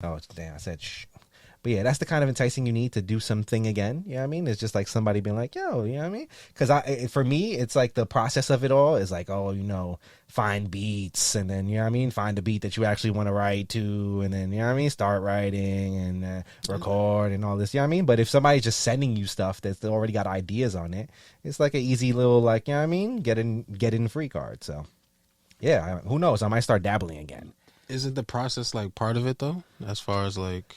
Oh, damn, I said shh. But yeah, that's the kind of enticing you need to do something again. You know what I mean? It's just like somebody being like, yo, you know what I mean? Because for me, it's like the process of it all is like, oh, find beats and then, you know what I mean? Find a beat that you actually want to write to and then, you know what I mean? Start writing and record and all this, you know what I mean? But if somebody's just sending you stuff that's already got ideas on it, it's like an easy little, like, you know what I mean? Get in free card. So yeah, who knows? I might start dabbling again. Isn't the process like part of it though? As far as like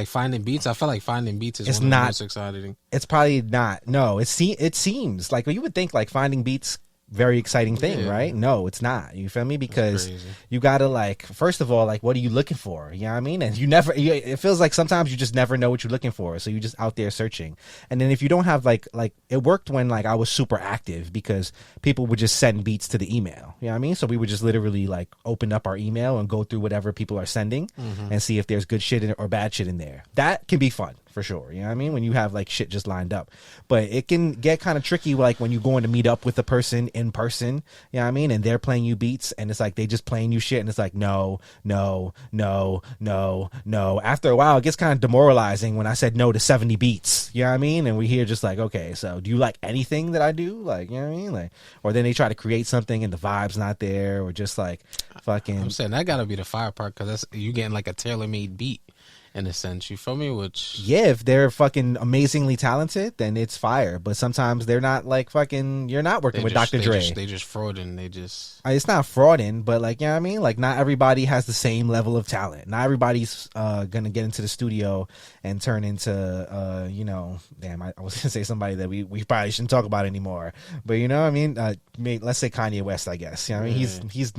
finding beats, I feel like finding beats is one of the most exciting. It's probably not. No, it seems like you would think like finding beats very exciting thing, right? No, it's not. You feel me? Because you gotta like, first of all, like, what are you looking for? You know what I mean? And it feels like sometimes you just never know what you're looking for, so you're just out there searching. And then if you don't have like it worked when like I was super active because people would just send beats to the email. You know what I mean? So we would just literally like open up our email and go through whatever people are sending and see if there's good shit or bad shit in there. That can be fun. For sure, you know what I mean? When you have like shit just lined up. But it can get kind of tricky like when you're going to meet up with a person in person, you know what I mean? And they're playing you beats and it's like they just playing you shit and it's like no. After a while it gets kind of demoralizing when I said no to 70 beats, you know what I mean? And we hear just like, okay, so do you like anything that I do? Like, you know what I mean? Like, or then they try to create something and the vibe's not there, or just like fucking. I'm saying that gotta be the fire part because that's you getting like a tailor-made beat. In a sense, you feel me? Which if they're fucking amazingly talented, then it's fire. But sometimes they're not like fucking. You're not working with Dr. Dre. They just frauding. It's not frauding, but like, you know what I mean? Like, not everybody has the same level of talent. Not everybody's gonna get into the studio and turn into damn. I was gonna say somebody that we probably shouldn't talk about anymore. But you know what I mean? Let's say Kanye West. I guess. You know what I mean? He's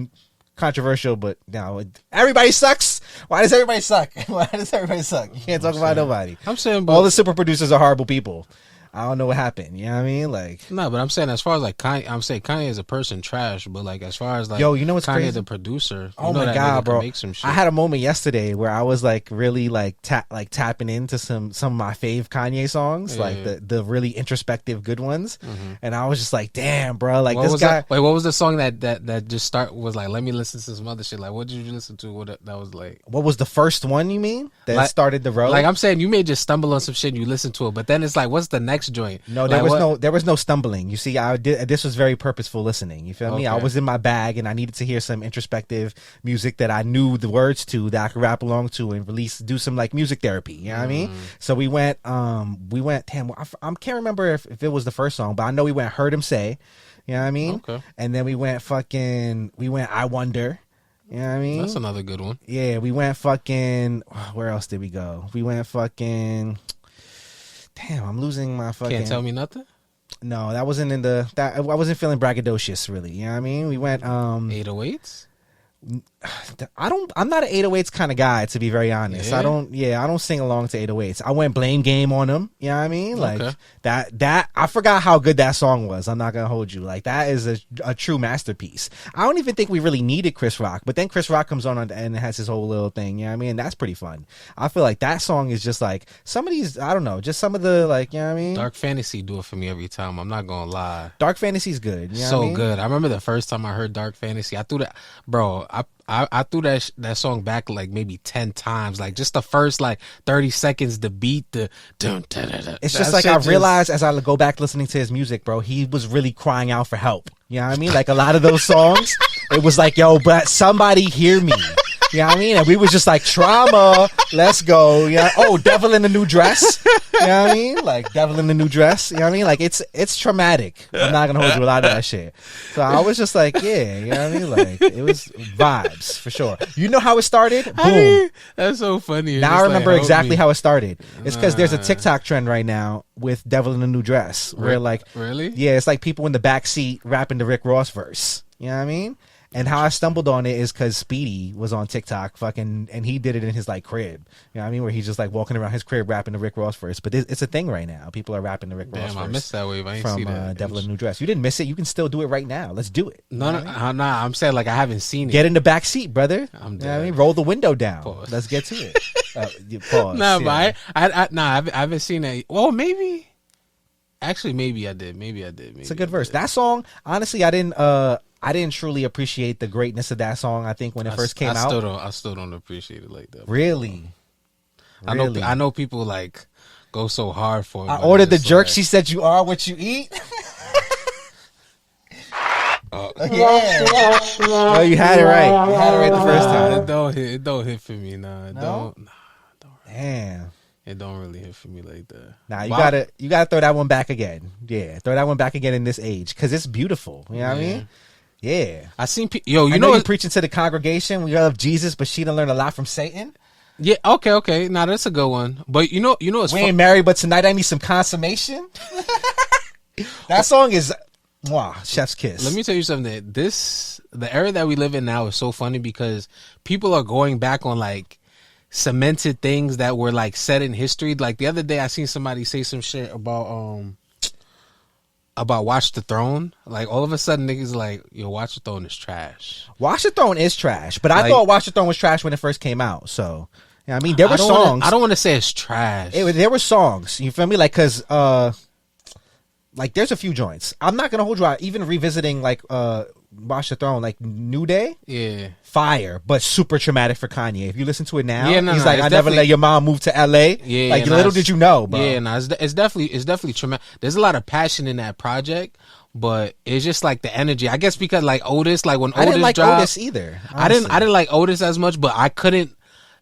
controversial, but now everybody sucks. Why does everybody suck? Why does everybody suck? You can't talk about nobody. I'm saying all the super producers are horrible people. I don't know what happened. You know what I mean? Like, no, but I'm saying as far as like Kanye, I'm saying Kanye is a person trash, but like as far as like, you know what's Kanye crazy? The producer. Oh my god, bro! Make some shit. I had a moment yesterday where I was like really like tapping into some of my fave Kanye songs, like the really introspective good ones, and I was just like, damn, bro! Like this guy. Wait, what was the song that just was like? Let me listen to some other shit. Like, what did you listen to? What that was like? What was the first one? You mean that like, started the road? Like I'm saying, you may just stumble on some shit and you listen to it, but then it's like, what's the next joint? No, there was no stumbling. You see, this was very purposeful listening. You feel me? I was in my bag and I needed to hear some introspective music that I knew the words to, that I could rap along to and do some like music therapy. You know what I mean? So we went, damn, I can't remember if it was the first song, but I know we went Heard Him Say. You know what I mean? Okay. And then we went I Wonder. You know what I mean? That's another good one. Yeah, we went fucking, where else did we go? We went fucking, damn, I'm losing my fucking. Can't Tell Me Nothing? No, that wasn't I wasn't feeling braggadocious really. You know what I mean? We went 808s? I'm not an 808s kind of guy, to be very honest. Yeah? I don't sing along to 808s. I went Blame Game on them. You know what I mean? Like that I forgot how good that song was. I'm not gonna hold you. Like, that is a true masterpiece. I don't even think we really needed Chris Rock, but then Chris Rock comes on and has his whole little thing. You know what I mean? And that's pretty fun. I feel like that song is just like some of these, I don't know, just some of the, like, you know what I mean? Dark Fantasy do it for me every time. I'm not gonna lie. Dark Fantasy's good. You know so what I mean? good. I remember the first time I heard Dark Fantasy. I threw that, bro. I threw that song back like maybe 10 times. Like, just the first like 30 seconds, the beat, the dun, dun, dun, dun. It's just like I realized as I go back listening to his music, bro, he was really crying out for help. You know what I mean? Like, a lot of those songs, it was like, yo, but somebody hear me. You know what I mean? And we was just like, trauma, let's go. Yeah. Oh, Devil in the New Dress. You know what I mean? Like, Devil in the New Dress. You know what I mean? Like, it's traumatic. I'm not gonna hold you a lot of that shit. So I was just like, yeah, you know what I mean? Like, it was vibes for sure. You know how it started? Boom. That's so funny. Now I remember exactly how it started. It's because there's a TikTok trend right now with Devil in the New Dress, where like, really? Yeah, it's like people in the back seat rapping the Rick Ross verse. You know what I mean? And how I stumbled on it is because Speedy was on TikTok fucking, and he did it in his like crib. You know what I mean? Where he's just like walking around his crib rapping the Rick Ross verse. But it's a thing right now. People are rapping the Rick Ross verse. Damn, I missed that wave. I ain't see that. From Devil in a New Dress. You didn't miss it. You can still do it right now. Let's do it. No, I'm saying like I haven't seen it. Get in the back seat, brother. I'm dead. You know what I mean? Roll the window down. Pause. Let's get to it. Pause. Nah, yeah. but I haven't seen it. Well, maybe. Actually, maybe I did. Maybe it's a good verse. That song, honestly, I didn't I didn't truly appreciate the greatness of that song. I think when it first came out, I still don't appreciate it like that. Really? I know people like go so hard for it. I ordered the jerk. She said, "You are what you eat." Yeah. Oh, you had it right. You had it right the first time. It don't hit for me. Nah, don't. Damn. It don't really hit for me like that. Nah, you gotta throw that one back again. Yeah, throw that one back again in this age because it's beautiful. You know what I mean? Yeah. I seen you know you're preaching to the congregation. We love Jesus, but she done learn a lot from Satan. Yeah. Okay. Nah, that's a good one. But you know, it's we ain't married, but tonight I need some consummation. That song is, wow, chef's kiss. Let me tell you something. The era that we live in now is so funny because people are going back on like cemented things that were like set in history. Like the other day I seen somebody say some shit about Watch the Throne. Like all of a sudden niggas like, yo, Watch the Throne is trash. Watch the Throne is trash, but I thought Watch the Throne was trash when it first came out. So yeah, I mean there were songs. I don't want to say it's trash. There were songs. You feel me? Like cause like there's a few joints. I'm not gonna hold you out. Even revisiting like Watch the Throne, like New Day, yeah, fire, but super traumatic for Kanye. If you listen to it now, he's like, I never let your mom move to LA. Yeah, like little did you know, bro. Yeah, it's definitely traumatic. There's a lot of passion in that project, but it's just like the energy. I guess because like Otis, like when Otis I didn't like dropped, Otis either. Honestly. I didn't like Otis as much, but I couldn't.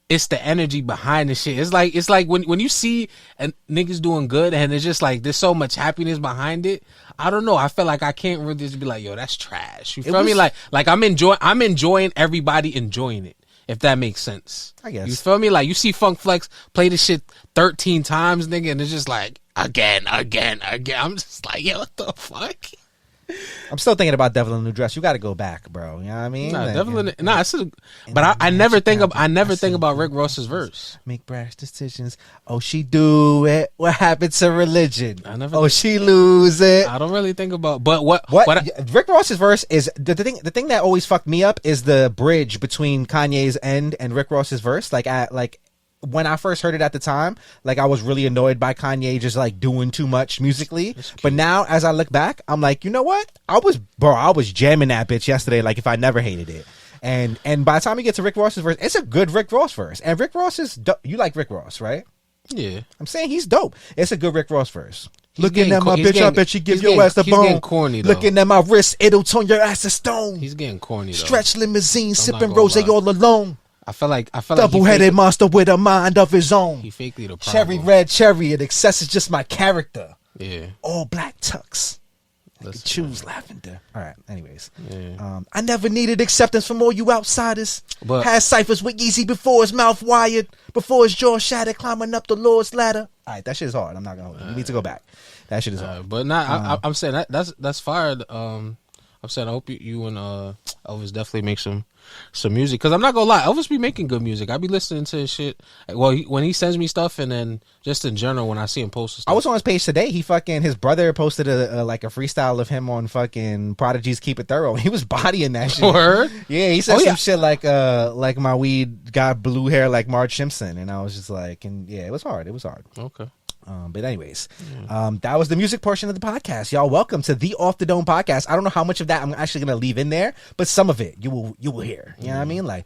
It's the energy behind the shit. It's like when you see niggas doing good and it's just like there's so much happiness behind it. I don't know. I feel like I can't really just be like, yo, that's trash. You feel me? Like I'm enjoying everybody enjoying it. If that makes sense. I guess. You feel me? Like you see Funk Flex play this shit 13 times, nigga, and it's just like again. I'm just like, yo, what the fuck? I'm still thinking about Devil in a New Dress. You got to go back, bro. You know what I mean? But I never think about Rick Ross's verse. Make brash decisions. Oh, she do it. What happened to religion? She lose it. I don't really think about. But what Rick Ross's verse is the thing that always fucked me up is the bridge between Kanye's end and Rick Ross's verse. When I first heard it at the time, like I was really annoyed by Kanye just like doing too much musically. But now as I look back, I'm like, you know what? I was jamming that bitch yesterday. Like if I never hated it. And by the time you get to Rick Ross's verse, it's a good Rick Ross verse. And Rick Ross is you like Rick Ross, right? Yeah. I'm saying he's dope. It's a good Rick Ross verse. Looking at my bitch, I bet she give your ass the bone. Getting corny, though. Looking at my wrist, it'll turn your ass to stone. He's getting corny though. Stretch limousine, sipping rosé all alone. I feel like double-headed monster with a mind of his own. He fakely the problem. Cherry red cherry, and excess is just my character. Yeah. All black tux. I could choose lavender. All right. Anyways, I never needed acceptance from all you outsiders. But had ciphers with Yeezy before his mouth wired, before his jaw shattered, climbing up the Lord's ladder. All right, that shit is hard. I'm not gonna hold it. You need to go back. That shit is hard. But I'm saying that's fired. I'm saying I hope you and Elvis definitely make some music, because I'm not gonna lie, Elvis be making good music. I be listening to his shit. Well, when he sends me stuff, and then just in general when I see him post stuff. I was on his page today. His brother posted a freestyle of him on fucking Prodigy's "Keep It Thorough." He was bodying that shit. Word? Yeah, he said some shit like my weed got blue hair like Marge Simpson, and I was just like, and yeah, it was hard. Okay. But anyways, that was the music portion of the podcast. Y'all, welcome to the Off the Dome podcast. I don't know how much of that I'm actually gonna leave in there, but some of it you will hear. You know what I mean? Like,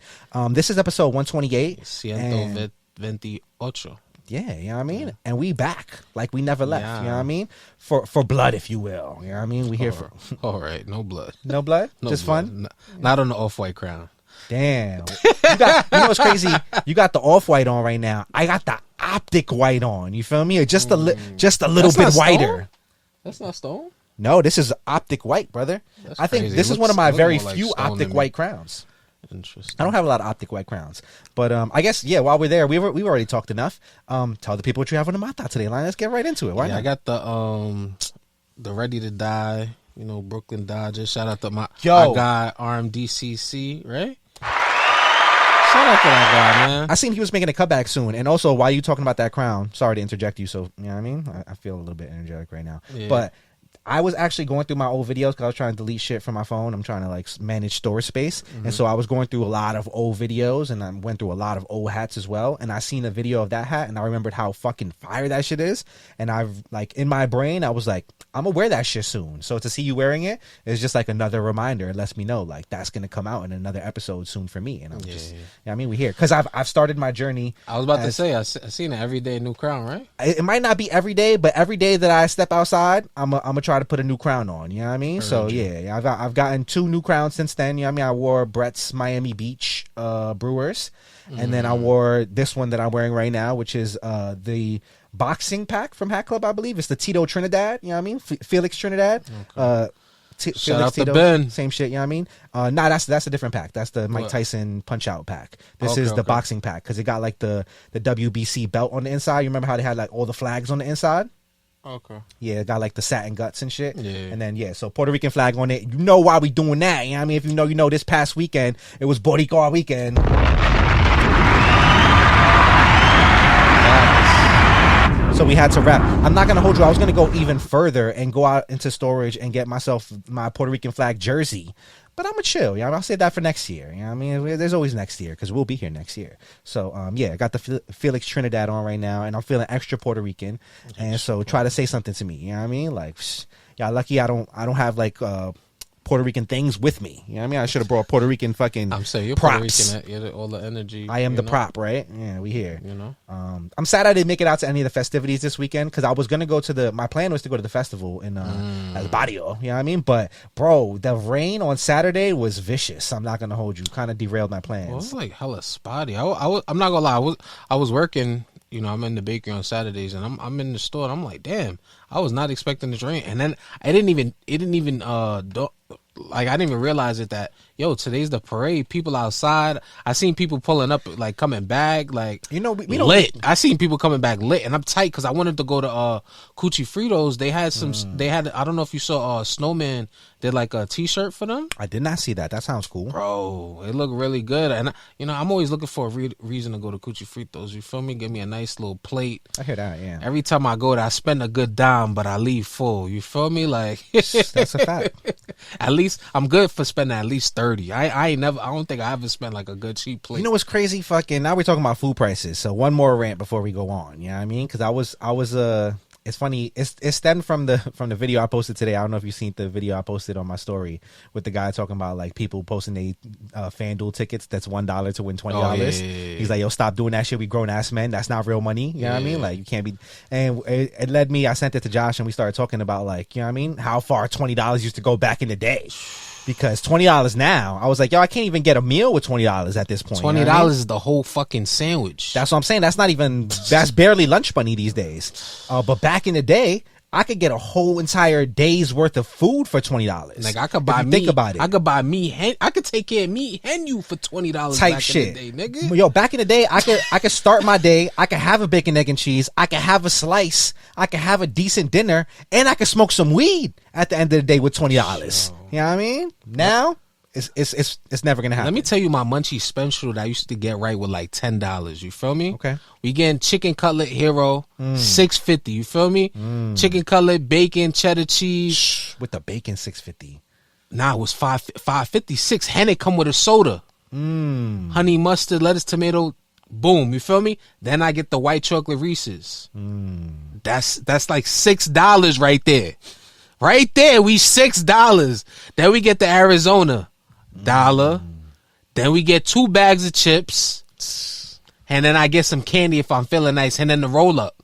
this is episode 128. 128. Yeah, you know what I mean? And we back like we never left. You know what I mean? For blood, if you will. You know what I mean? We here for. All right, no blood. No blood. No just blood. fun. Not on the off-white crown. Damn. You know what's crazy? You got the off-white on right now. I got the optic white on. You feel me? Just a little bit whiter. That's not stone? No, this is optic white, brother. That's I think crazy. this is one of my very few optic white crowns. Interesting. I don't have a lot of optic white crowns. But I guess, while we're there, we've already talked enough. Tell the people what you have on the mata today, Lani. Let's get right into it. Why not? I got the Ready to Die, Brooklyn Dodgers. Shout out to my guy RMDCC, right? Shout out to that guy, man. I seen he was making a comeback soon. And also, while you talking about that crown, sorry to interject you, so, you know what I mean? I feel a little bit energetic right now. Yeah. But I was actually going through my old videos because I was trying to delete shit from my phone. I'm trying to like manage storage space. And so I was going through a lot of old videos, and I went through a lot of old hats as well. And I seen a video of that hat, and I remembered how fucking fire that shit is. And I've like in my brain, I was like, I'm gonna wear that shit soon. So to see you wearing it is just like another reminder. It lets me know like that's gonna come out in another episode soon for me. And I'm just, I mean, we here because I've started my journey. I was about to say I seen it every day, new crown, right? It might not be every day, but every day that I step outside, I'm gonna try to put a new crown on. You know what I mean? So yeah, I've gotten 2 new crowns since then. You know what I mean? I wore Brett's Miami Beach Brewers, and then I wore this one that I'm wearing right now, which is the boxing pack from Hatclub, I believe. It's the Tito Trinidad. You know what I mean? Felix Trinidad. Okay. Shout Felix out to Tito, Ben. Same shit. You know what I mean? Nah, that's a different pack. That's the Mike Tyson Punch Out pack. This is the boxing pack because it got like the WBC belt on the inside. You remember how they had like all the flags on the inside? Okay. Yeah, it got like the satin guts and shit. Yeah. And then so Puerto Rican flag on it. You know why we doing that? You know what I mean? If you know, this past weekend it was Boricua weekend. So we had to wrap. I'm not gonna hold you. I was gonna go even further and go out into storage and get myself my Puerto Rican flag jersey. But I'm gonna chill. Yeah, I'll save that for next year. You know what I mean? There's always next year because we'll be here next year. So I got the Felix Trinidad on right now, and I'm feeling extra Puerto Rican. And so try to say something to me. You know what I mean? Like, yeah, lucky I don't have like Puerto Rican things with me. You know what I mean? I should have brought Puerto Rican fucking I'm saying you're props. Puerto Rican, all the energy. I am the prop, right? Yeah, we here. You know. I'm sad I didn't make it out to any of the festivities this weekend because I was gonna go to my plan was to go to the festival in El Barrio. You know what I mean? But bro, the rain on Saturday was vicious. I'm not gonna hold you. Kind of derailed my plans. Well, it was like hella spotty. I'm not gonna lie. I was working. You know, I'm in the bakery on Saturdays, and I'm in the store, and I'm like, damn, I was not expecting this rain. And then it didn't even like I didn't even realize it that today's the parade. People outside. I seen people pulling up, like coming back, like we don't lit. I seen people coming back lit, and I'm tight because I wanted to go to Coochie Fritos. They had some. They had. I don't know if you saw Snowman did like a T-shirt for them. I did not see that. That sounds cool, bro. It looked really good, and I'm always looking for a reason to go to Coochie Fritos. You feel me? Give me a nice little plate. I hear that. Yeah. Every time I go there, I spend a good dime, but I leave full. You feel me? Like that's a fact. At least I'm good for spending at least 30. I don't think I ever spent like a good cheap plate. You know what's crazy? Fucking now we're talking about food prices. So one more rant before we go on. You know what I mean? Because I was it's funny. It stemmed from the video I posted today. I don't know if you've seen the video I posted on my story with the guy talking about like people posting they FanDuel tickets that's $1 to win $20. Yeah. He's like, yo, stop doing that shit. We grown ass men. That's not real money. You know what I mean? Like you can't be. And it led me. I sent it to Josh and we started talking about like, you know what I mean? How far $20 used to go back in the day. Because $20 now, I was like, yo, I can't even get a meal with $20 at this point. $20 you know what I mean? is the whole fucking sandwich. That's what I'm saying. That's barely lunch money these days. But back in the day, I could get a whole entire day's worth of food for $20. Like I could buy me. Think about it. I could buy me. I could take care of me and you for $20 type back shit. in the day, nigga. Yo, back in the day, I could start my day. I could have a bacon, egg, and cheese. I could have a slice. I could have a decent dinner, and I could smoke some weed at the end of the day with $20. You know what I mean? Now. It's never gonna happen. Let me tell you my munchie special that I used to get right with like $10. You feel me? Okay. We getting chicken cutlet hero $6.50. You feel me? Chicken cutlet, bacon, cheddar cheese. With the bacon $6.50. Nah, it was $5.56. And it come with a soda. Honey mustard, lettuce, tomato. Boom. You feel me? Then I get the white chocolate Reese's. That's like $6 right there. Right there, we $6. Then we get the Arizona $1. Then we get 2 bags of chips, and then I get some candy if I'm feeling nice, and then the roll up.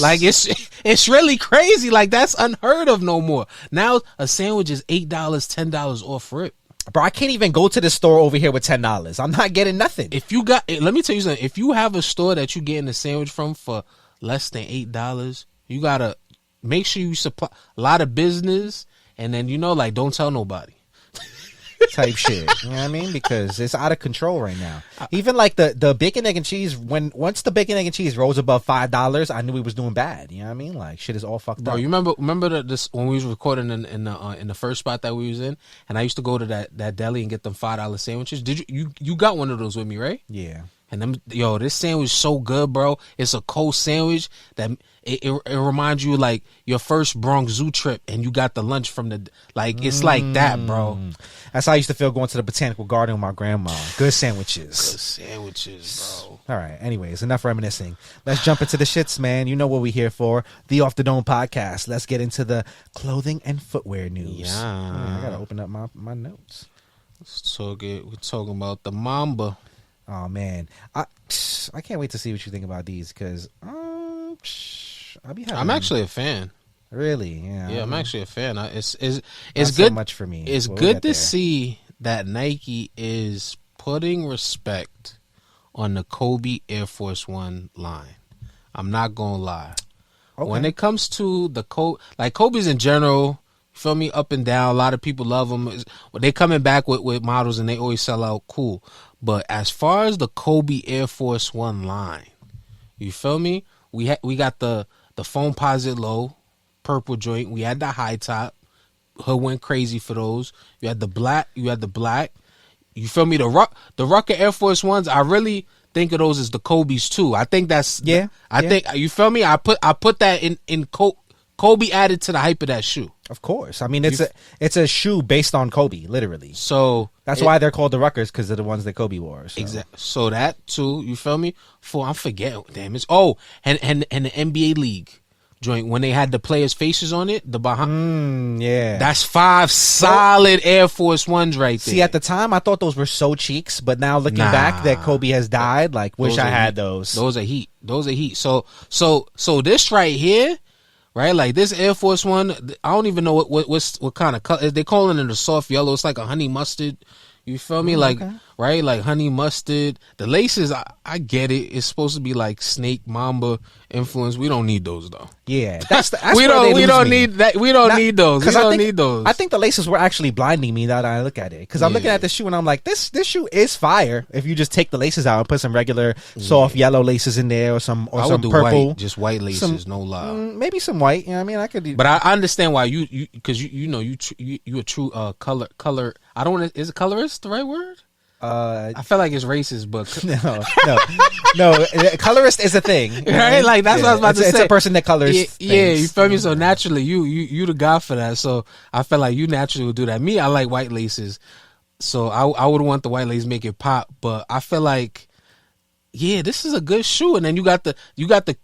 Like it's really crazy. Like that's unheard of no more. Now a sandwich is $8, $10 off rip. Bro, I can't even go to the store over here with $10. I'm not getting nothing. If you got, let me tell you something. If you have a store that you getting a sandwich from for less than $8, you gotta make sure you supply a lot of business, and then like don't tell nobody. Type shit. You know what I mean? Because it's out of control right now. Even like the bacon, egg, and cheese, once the bacon, egg, and cheese rose above $5, I knew we was doing bad. You know what I mean? Like shit is all fucked up. You remember this when we was recording in the first spot that we was in, and I used to go to that deli and get them $5 sandwiches. Did you got one of those with me, right? Yeah. And this sandwich so good, bro. It's a cold sandwich that it reminds you like your first Bronx Zoo trip, and you got the lunch from it's like that, bro. That's how I used to feel going to the botanical garden with my grandma. Good sandwiches. Good sandwiches, bro. All right. Anyways, enough reminiscing. Let's jump into the shits, man. You know what we're here for. The Off the Dome podcast. Let's get into the clothing and footwear news. Yeah. I got to open up my notes. We're talking about the Mamba. Oh, man. I can't wait to see what you think about these because I'll be having... I'm actually a fan. Really? Yeah. Yeah, I'm actually a fan. It's good. So much for me. It's good to see that Nike is putting respect on the Kobe Air Force One line. I'm not gonna lie. Okay. When it comes to the Kobe's in general, feel me, up and down. A lot of people love them. They coming back with models and they always sell out. Cool. But as far as the Kobe Air Force One line, you feel me? We got the foam posit low, purple joint. We had the high top. Hood went crazy for those. You had the black. You feel me? The Rucker Air Force Ones. I really think of those as the Kobe's too. I think that's I think you feel me. I put that in Kobe added to the hype of that shoe. Of course. I mean, it's a shoe based on Kobe, literally. So that's why they're called the Ruckers, because they're the ones that Kobe wore. So. Exactly. So that too, you feel me? I'm forgetting. Damn, it's and the NBA League joint when they had the players' faces on it. The behind, that's 5 solid Air Force Ones right there. See, at the time, I thought those were so cheeks, but now looking back, that Kobe has died. Like, wish I had those. Those are heat. So this right here. Right, like this Air Force One, I don't even know what kind of color. They calling it a soft yellow. It's like a honey mustard. You feel me? Right, like honey mustard. The laces, I get it. It's supposed to be like snake mamba influence. We don't need those though. Yeah, that's we don't need that. We don't need those. We don't need those. I think the laces were actually blinding me now that I look at it, because I'm looking at the shoe and I'm like, this shoe is fire. If you just take the laces out and put some regular soft yellow laces in there, or some purple, just white laces, no lie. Maybe some white. You know what I mean, I could. But I understand why you because you a true color. I don't want to. Is it colorist the right word? I feel like it's racist, but no. Colorist is a thing, right? Like that's what I was about to say. It's a person that colors. Yeah, you feel me? So naturally, you the guy for that. So I feel like you naturally would do that. Me, I like white laces, so I would want the white laces make it pop. But I feel like, this is a good shoe. And then you got the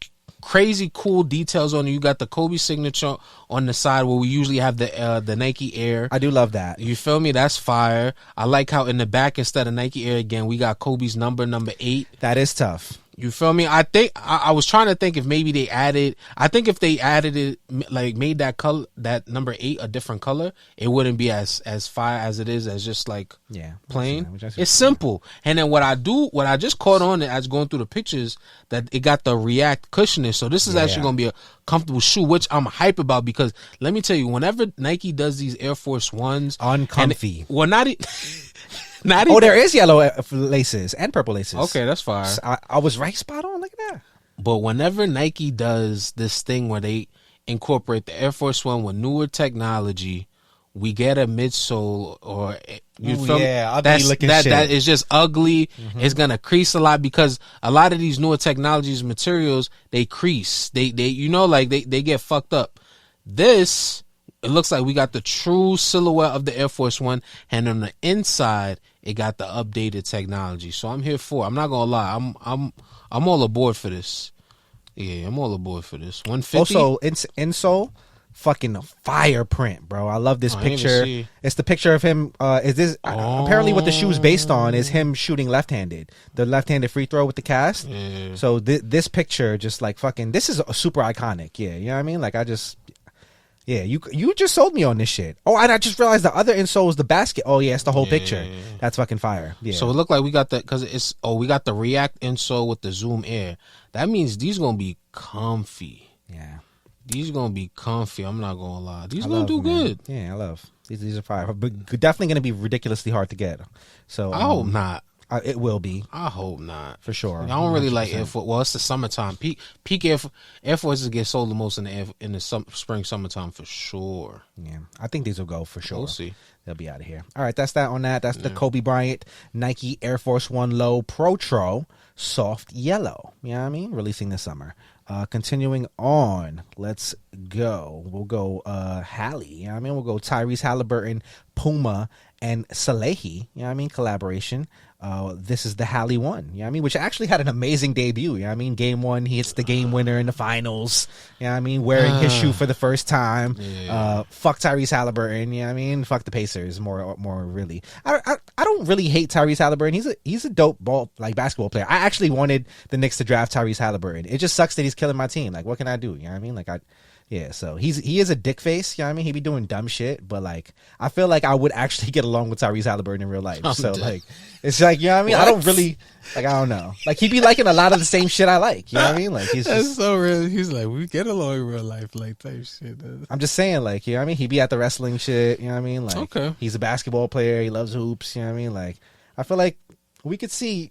crazy cool details on it. You got the Kobe signature on the side where we usually have the Nike Air. I do love that. You feel me? That's fire. I like how in the back, instead of Nike Air again, we got Kobe's number 8. That is tough. You feel me? I think I was trying to think if maybe they added. I think if they added it, like made that color, that number 8 a different color, it wouldn't be as fire as it is as just like plain. It's simple. And then what I just caught on as going through the pictures, that it got the React cushioning. So this is actually gonna be a comfortable shoe, which I'm hype about, because let me tell you, whenever Nike does these Air Force Ones, uncomfy. Not even, there is yellow laces and purple laces. Okay, that's fine. I was right, spot on. Look at that. But whenever Nike does this thing where they incorporate the Air Force One with newer technology, we get a midsole or ugly looking shit. That is just ugly. Mm-hmm. It's gonna crease a lot, because a lot of these newer technologies, materials, they crease. They they get fucked up. This, it looks like we got the true silhouette of the Air Force One, and on the inside, it got the updated technology. So I'm here for it. I'm not gonna lie. I'm all aboard for this. Yeah, I'm all aboard for this. 150. Also, insole, fucking fire print, bro. I love this picture. It's the picture of him. Apparently what the shoe's based on is him shooting left-handed. The left-handed free throw with the cast. Yeah. So this picture, just like fucking, this is super iconic. Yeah, you know what I mean? Like you just sold me on this shit. Oh, and I just realized the other insole is the basket. Oh yeah, it's the whole picture. That's fucking fire. Yeah. So it looked like we got that, because we got the React insole with the Zoom Air. That means these gonna be comfy. Yeah. These gonna be comfy. I'm not gonna lie. These gonna do good. Yeah, I love these are fire, but definitely gonna be ridiculously hard to get. So I hope not. It will be. I hope not, for sure. I don't really like Air Force. Well, it's the summertime. Peak Air Forces get sold the most in the spring, summertime for sure. Yeah, I think these will go for sure. We'll see. they'll be out of here. All right, that's that on that. That's the Kobe Bryant Nike Air Force One Low Protro Soft Yellow. You know what I mean? Releasing this summer. Continuing on, let's go. We'll go Hali. You know what I mean? We'll go Tyrese Haliburton, Puma, and Salehe. You know what I mean? Collaboration. This is the Hali one. You know what I mean? Which actually had an amazing debut. You know what I mean? Game one, he hits the game winner in the finals. You know what I mean? Wearing his shoe for the first time. Fuck Tyrese Haliburton. You know what I mean? Fuck the Pacers. More really. I don't really hate Tyrese Haliburton. He's a dope basketball player. I actually wanted the Knicks to draft Tyrese Haliburton. It just sucks that he's killing my team. Like, what can I do? You know what I mean? So he is a dick face, you know what I mean? He be doing dumb shit, but like I feel like I would actually get along with Tyrese Haliburton in real life. It's like, you know what I mean? I don't really I don't know. Like he be liking a lot of the same shit I like. You know what I mean? Like that's so real. He's like, we get along in real life, like type shit. I'm just saying, like, you know what I mean? He be at the wrestling shit, you know what I mean? Like he's a basketball player, he loves hoops, you know what I mean? Like I feel like I could see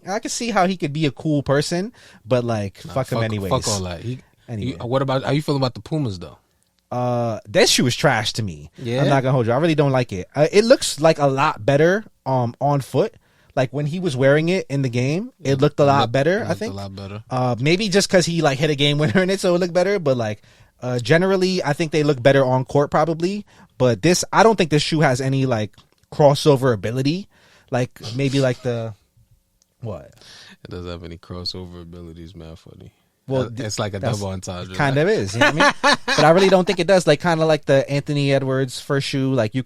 how he could be a cool person, but like fuck him anyways. Fuck all that. Anyway. What about how you feel about the Pumas though? That shoe is trash to me. Yeah. I'm not gonna hold you. I really don't like it. It looks like a lot better on foot. Like when he was wearing it in the game, it looked a lot better. I think a lot better. Maybe just because he like hit a game winner in it, so it looked better. But like generally, I think they look better on court probably. But I don't think this shoe has any like crossover ability. Like maybe like the what? It doesn't have any crossover abilities. Man, funny. Well, it's like a double entendre. Kind of is. You know what I mean? But I really don't think it does. Like kind of like the Anthony Edwards first shoe. Like you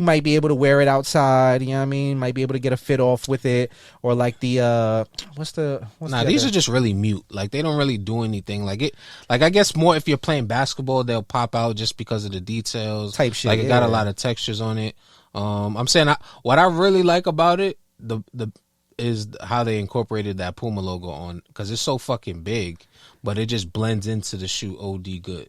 might be able to wear it outside. You know what I mean? Might be able to get a fit off with it. Or like the these are just really mute. Like they don't really do anything. Like it. Like I guess more if you're playing basketball, they'll pop out just because of the details. Type shit. Like it got a lot of textures on it. I'm saying what I really like about it. Is how they incorporated that Puma logo on, because it's so fucking big, but it just blends into the shoe OD good.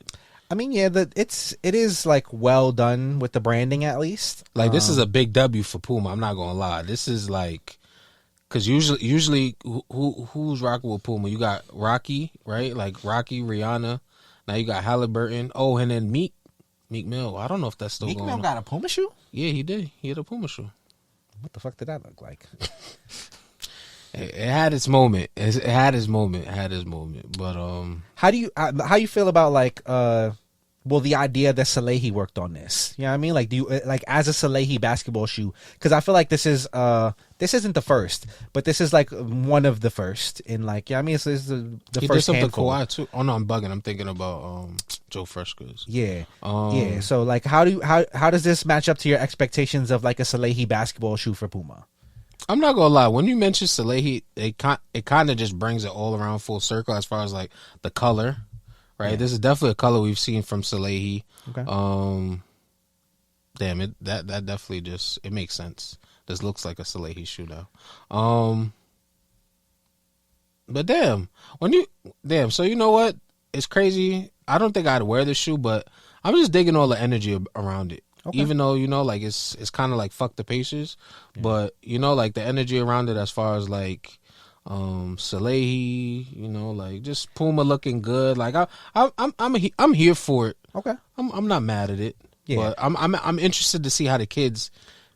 I mean, yeah, it is like well done with the branding at least. Like this is a big W for Puma. I'm not gonna lie. This is like, because usually who's rocking with Puma? You got Rocky, right? Like Rocky, Rihanna. Now you got Haliburton. Oh, and then Meek Mill. I don't know if that's still going on. Meek Mill got a Puma shoe? Yeah, he did. He had a Puma shoe. What the fuck did that look like? It had its moment. It had its moment. But how you feel about like the idea that Salehe worked on this? You know what I mean? Like do you like as a Salehe basketball shoe? Because I feel like this isn't the first, but this is like one of the first in like, yeah, I mean it's the he first did handful. Kawhi too. Oh no, I'm bugging. I'm thinking about Joe Freshgoods. Yeah. Yeah. So like how does this match up to your expectations of like a Salehe basketball shoe for Puma? I'm not gonna lie. When you mention Salehe, it kind of just brings it all around full circle as far as like the color, right? Yeah. This is definitely a color we've seen from Salehe. Okay. Damn it, that definitely just it makes sense. This looks like a Salehe shoe now. But so you know what? It's crazy. I don't think I'd wear this shoe, but I'm just digging all the energy around it. Okay. Even though, you know, like it's kind of like fuck the Pacers, but you know, like the energy around it as far as like Salehe, you know, like just Puma looking good. Like I'm here for it. Okay, I'm not mad at it. Yeah, but I'm interested to see how the kids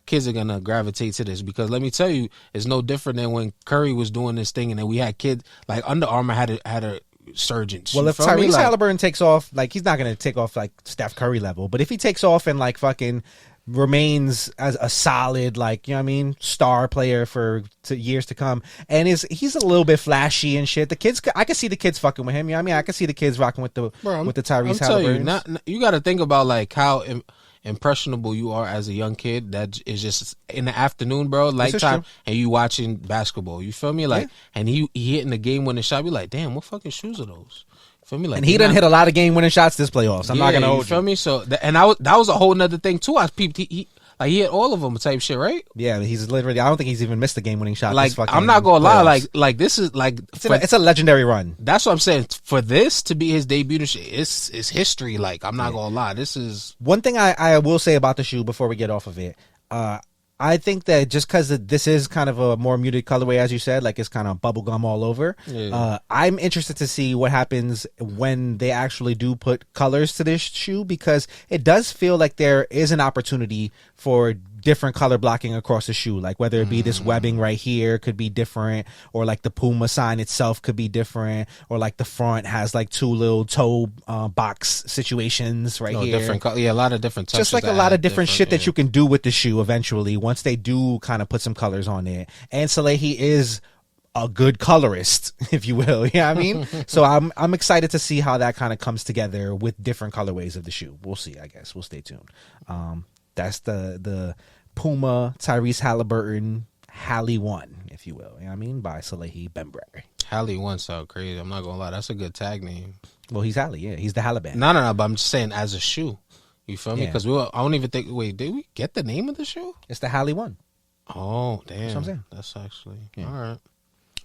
are gonna gravitate to this, because let me tell you, it's no different than when Curry was doing this thing and then we had kids like Under Armour had a surgeons. Well, if Tyrese Haliburton takes off, like he's not going to take off like Steph Curry level, but if he takes off and like fucking remains as a solid, like, you know what I mean, star player for years to come, and he's a little bit flashy and shit, the kids, I can see the kids fucking with him. You know what I mean? I can see the kids rocking with the Tyrese Haliburton. You got to think about like how impressionable you are as a young kid that is just in the afternoon, bro, nighttime, and you watching basketball. You feel me? Like, and he hitting the game winning shot. Be like, damn, what fucking shoes are those? You feel me? Like, and he done hit a lot of game winning shots this playoffs. I'm not gonna hold you. Feel me? So, that was a whole nother thing too. I peeped. He hit all of them type shit, right? Yeah, he's literally. I don't think he's even missed a game-winning shot. Like, I'm not gonna lie. Like this is like it's a legendary run. That's what I'm saying. For this to be his debut, it's history. Like, I'm not gonna lie. This is one thing I will say about the shoe before we get off of it. I think that just because this is kind of a more muted colorway, as you said, like it's kind of bubblegum all over. Yeah. I'm interested to see what happens when they actually do put colors to this shoe, because it does feel like there is an opportunity for different color blocking across the shoe, like whether it be this webbing right here could be different, or like the Puma sign itself could be different, or like the front has like two little toe box situations right here. Different a lot of different touches. Just like a lot of different shit that you can do with the shoe eventually once they do kind of put some colors on it. And Salehe is a good colorist, if you will. You know what I mean? So I'm excited to see how that kind of comes together with different colorways of the shoe. We'll see, I guess. We'll stay tuned. That's the Puma Tyrese Haliburton Hali 1, if you will. You know what I mean? By Salehe Bembury. Hali 1 sound crazy. I'm not gonna lie. That's a good tag name. Well, he's Hali, yeah. He's the Haliban. No, but I'm just saying as a shoe. You feel me? Because I don't even think. Wait, did we get the name of the shoe? It's the Hali 1. Oh, damn. That's what I'm saying. That's actually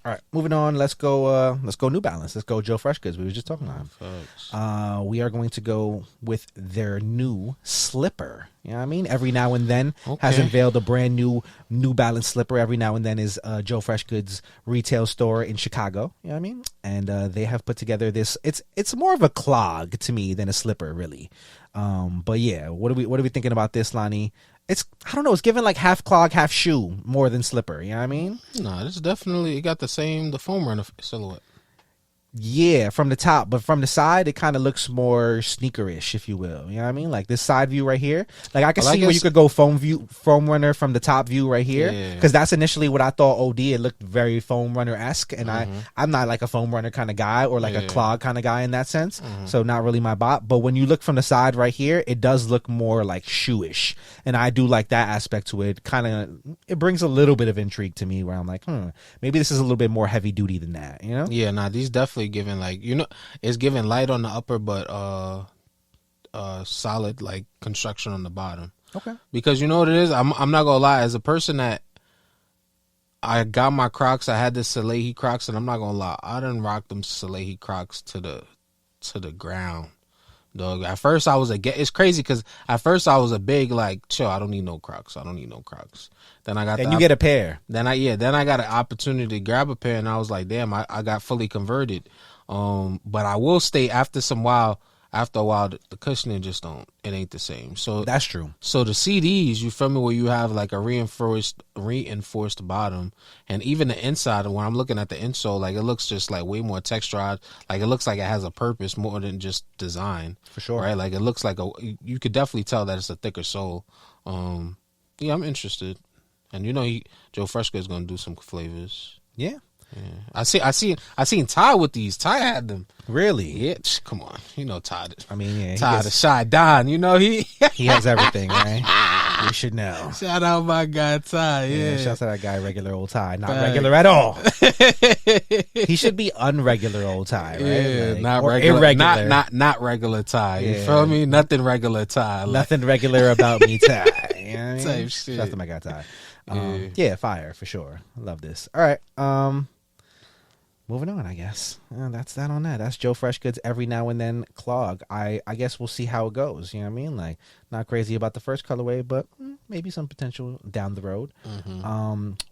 All right, moving on. Let's go New Balance. Let's go Joe Freshgoods. We were just talking about. We are going to go with their new slipper. You know what I mean? Every now and then has unveiled a brand New Balance slipper. Every now and then is Joe Freshgoods retail store in Chicago. You know what I mean? And they have put together this. It's more of a clog to me than a slipper, really. But yeah, what are we thinking about this, Lani? I don't know, it's given like half clog, half shoe more than slipper, you know what I mean? No, this definitely, it got the foam runner silhouette. Yeah, from the top, but from the side, it kind of looks more sneakerish, if you will. You know what I mean? Like this side view right here. Like I can see where you could go foam runner from the top view right here, because that's initially what I thought. OD, it looked very foam runner esque, and I'm not like a foam runner kind of guy or like a clog kind of guy in that sense. So not really my bot. But when you look from the side right here, it does look more like shoeish, and I do like that aspect to it. It brings a little bit of intrigue to me, where I'm like, maybe this is a little bit more heavy duty than that. You know? Yeah, nah, these definitely giving like, it's giving light on the upper, but solid like construction on the bottom. Okay. Because you know what it is, I'm not gonna lie, as a person that I got my Crocs, I had the Salehe Crocs, and I'm not gonna lie, I done rocked them Salehe Crocs to the ground. Dog. At first I was it's crazy because at first I was a big like, chill, I don't need no Crocs. Then I got you get a pair. Then I got an opportunity to grab a pair, and I was like, damn, I got fully converted. But I will stay after a while, the cushioning just it ain't the same. So that's true. So the CDs, you feel me, where you have like a reinforced bottom, and even the inside, when I'm looking at the insole, like it looks just like way more textured. Like it looks like it has a purpose more than just design. For sure. Right? Like it looks like you could definitely tell that it's a thicker sole. Yeah, I'm interested. And Joe Freshgoods is gonna do some flavors. Yeah. I seen Ty with these. Ty had them. Really? Yeah. Come on, Ty. I mean, yeah. Ty the Shy Don. He has everything, right? You should know. Shout out my guy Ty. Yeah. Shout out to that guy, regular old Ty. Not regular at all. He should be unregular old Ty, right? Yeah, like, not regular. Irregular. Not regular Ty. You feel me? Nothing regular Ty. Nothing regular about me, Ty. You know what I mean? Same shit. Shout out to my guy Ty. Yeah, fire for sure. I love this. All right. Moving on, I guess. That's that on that. That's Joe Freshgoods every now and then clog. I guess we'll see how it goes. You know what I mean? Like, not crazy about the first colorway, but maybe some potential down the road.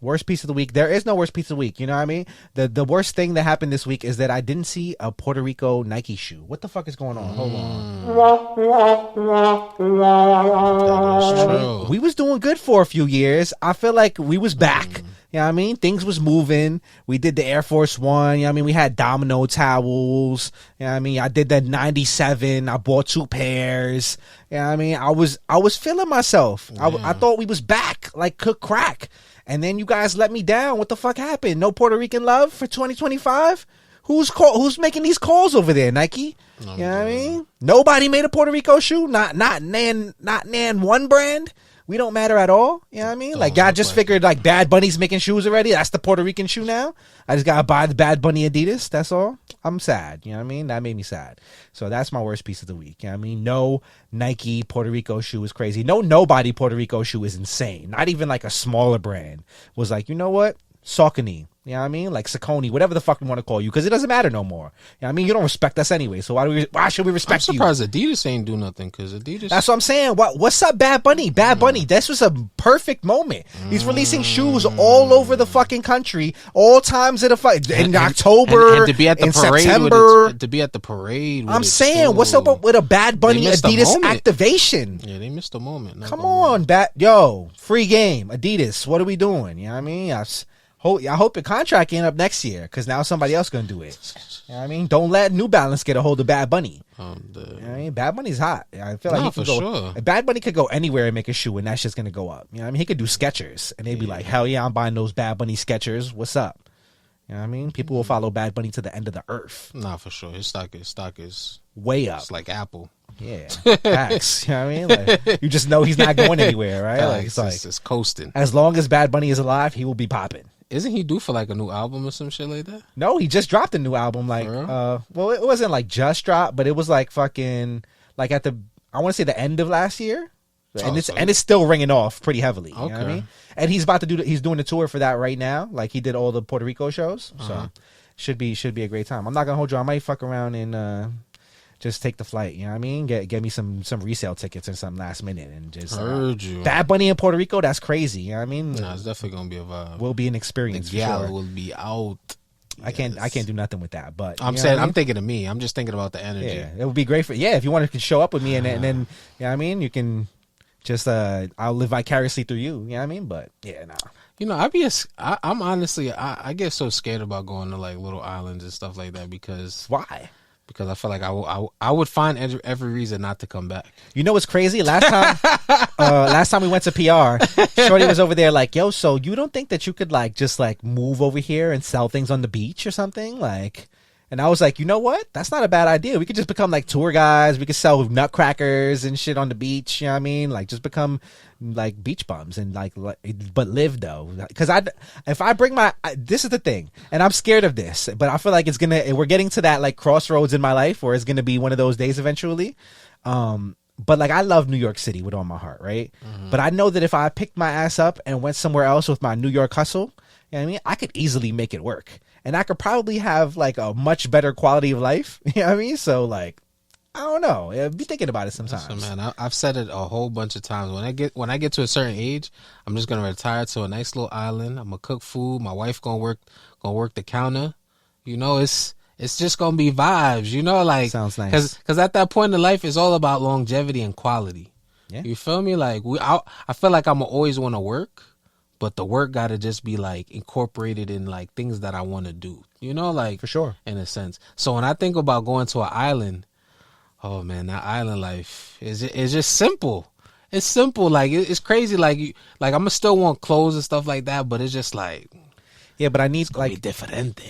Worst piece of the week. There is no worst piece of the week. You know what I mean? The worst thing that happened this week is that I didn't see a Puerto Rico Nike shoe. What the fuck is going on? Hold on. We was doing good for a few years. I feel like we was back. You know what I mean? Things was moving. We did the Air Force One. You know what I mean? We had domino towels. You know what I mean? I did that 97. I bought 2 pairs. You know what I mean? I was feeling myself. I thought we was back like cook crack. And then you guys let me down. What the fuck happened? No Puerto Rican love for 2025? Who's making these calls over there, Nike? You know what I mean? Nobody made a Puerto Rico shoe? Not Nan one brand? We don't matter at all. You know what I mean? Like, y'all just figured, like, Bad Bunny's making shoes already. That's the Puerto Rican shoe now. I just got to buy the Bad Bunny Adidas. That's all. I'm sad. You know what I mean? That made me sad. So that's my worst piece of the week. You know what I mean? No Nike Puerto Rico shoe is crazy. Nobody Puerto Rico shoe is insane. Not even, like, a smaller brand was like, you know what? Saucony. You know what I mean? Like Saucony, whatever the fuck we want to call you, because it doesn't matter no more. You know what I mean? You don't respect us anyway, so why should we respect you? I'm surprised Adidas ain't do nothing, because Adidas... That's what I'm saying. What's up, Bad Bunny? Bad Bunny, this was a perfect moment. He's releasing shoes all over the fucking country, all times in October, and to be at the in parade September. To be at the parade. I'm saying, what's up with a Bad Bunny Adidas activation? Yeah, they missed a moment. Come on, free game, Adidas. What are we doing? You know what I mean? I hope your contract ain't up next year, because now somebody else gonna do it. You know what I mean? Don't let New Balance get a hold of Bad Bunny. You know what I mean? Bad Bunny's hot. I feel like he can go. Sure. Bad Bunny could go anywhere and make a shoe, and that shit's gonna go up. You know what I mean? He could do Skechers, and they'd be like, hell yeah, I'm buying those Bad Bunny Skechers. What's up? You know what I mean? People will follow Bad Bunny to the end of the earth. Nah, for sure. His stock is way up. It's like Apple. Yeah, facts. You know what I mean? Like, you just know he's not going anywhere, right? Like, it's coasting. As long as Bad Bunny is alive, he will be popping. Isn't he due for like a new album or some shit like that? No, he just dropped a new album. Like, well, it wasn't like just dropped, but it was like fucking like at I want to say the end of last year, and it's still ringing off pretty heavily. You know what I mean? And he's about to he's doing a tour for that right now. Like he did all the Puerto Rico shows, so should be a great time. I'm not gonna hold you. I might fuck around and just take the flight. You know what I mean? Get me some resale tickets or something last minute and just heard you. Bad Bunny in Puerto Rico. That's crazy. You know what I mean? Nah, it's definitely gonna be a vibe. Will be an experience. The gal for sure. will be out. I can't do nothing with that. But I'm saying, I'm thinking of me. I'm just thinking about the energy. Yeah, it would be great for if you want to show up with me and then you know what I mean, you can just I'll live vicariously through you. You know what I mean? But yeah, nah. You know, I'm honestly I get so scared about going to like little islands and stuff like that because why? Because I feel like I would find every reason not to come back. You know what's crazy? Last time we went to PR, Shorty was over there like, yo, so you don't think that you could like just like move over here and sell things on the beach or something? Like, and I was like, you know what? That's not a bad idea. We could just become like tour guys. We could sell nutcrackers and shit on the beach. You know what I mean? Like just become like beach bums and like but live though. Because if I bring this is the thing, and I'm scared of this, but I feel like we're getting to that like crossroads in my life where it's gonna be one of those days eventually. But like I love New York City with all my heart, right? Mm-hmm. But I know that if I picked my ass up and went somewhere else with my New York hustle, you know what I mean? I could easily make it work. And I could probably have like a much better quality of life. You know what I mean? So like, I don't know. Yeah, be thinking about it sometimes. Listen, man, I've said it a whole bunch of times. When I get to a certain age, I'm just gonna retire to a nice little island. I'm gonna cook food. My wife gonna work the counter. You know, it's just gonna be vibes. You know, like sounds nice. Because at that point in life, it's all about longevity and quality. Yeah. You feel me? Like I feel like I'm always want to work. But the work got to just be like incorporated in like things that I want to do, you know, like for sure, in a sense. So when I think about going to an island, oh man, that island life is just simple. It's simple, like it's crazy. Like I'm gonna still want clothes and stuff like that, but it's just like, yeah. But I need like be different.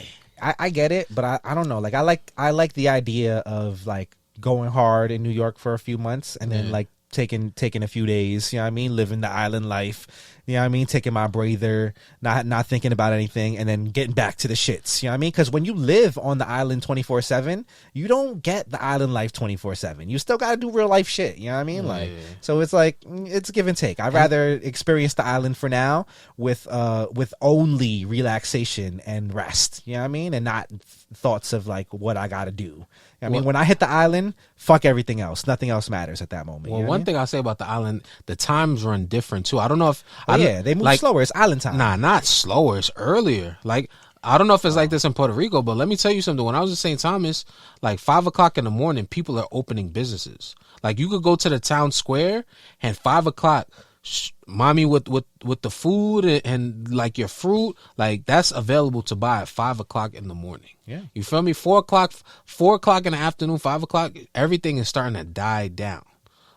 I get it, but I don't know. Like I like the idea of like going hard in New York for a few months and then like taking a few days. You know what I mean? Living the island life. You know what I mean? Taking my breather, not thinking about anything, and then getting back to the shits. You know what I mean? Because when you live on the island 24/7, you don't get the island life 24/7. You still got to do real life shit. You know what I mean? Like, so it's like it's give and take. I'd rather experience the island for now with only relaxation and rest. You know what I mean? And not thoughts of like what I got to do. I mean, when I hit the island, fuck everything else. Nothing else matters at that moment. Well, one thing I'll say about the island, the times run different too. I don't know if they move like, slower. It's island time. Nah, not slower. It's earlier. Like I don't know if it's like this in Puerto Rico, but let me tell you something. When I was in St. Thomas, like 5 o'clock in the morning, people are opening businesses. Like you could go to the town square and 5 o'clock. Mommy with the food and like your fruit, like that's available to buy at 5 o'clock in the morning. Yeah, you feel me? 4 o'clock in the afternoon, 5 o'clock, everything is starting to die down.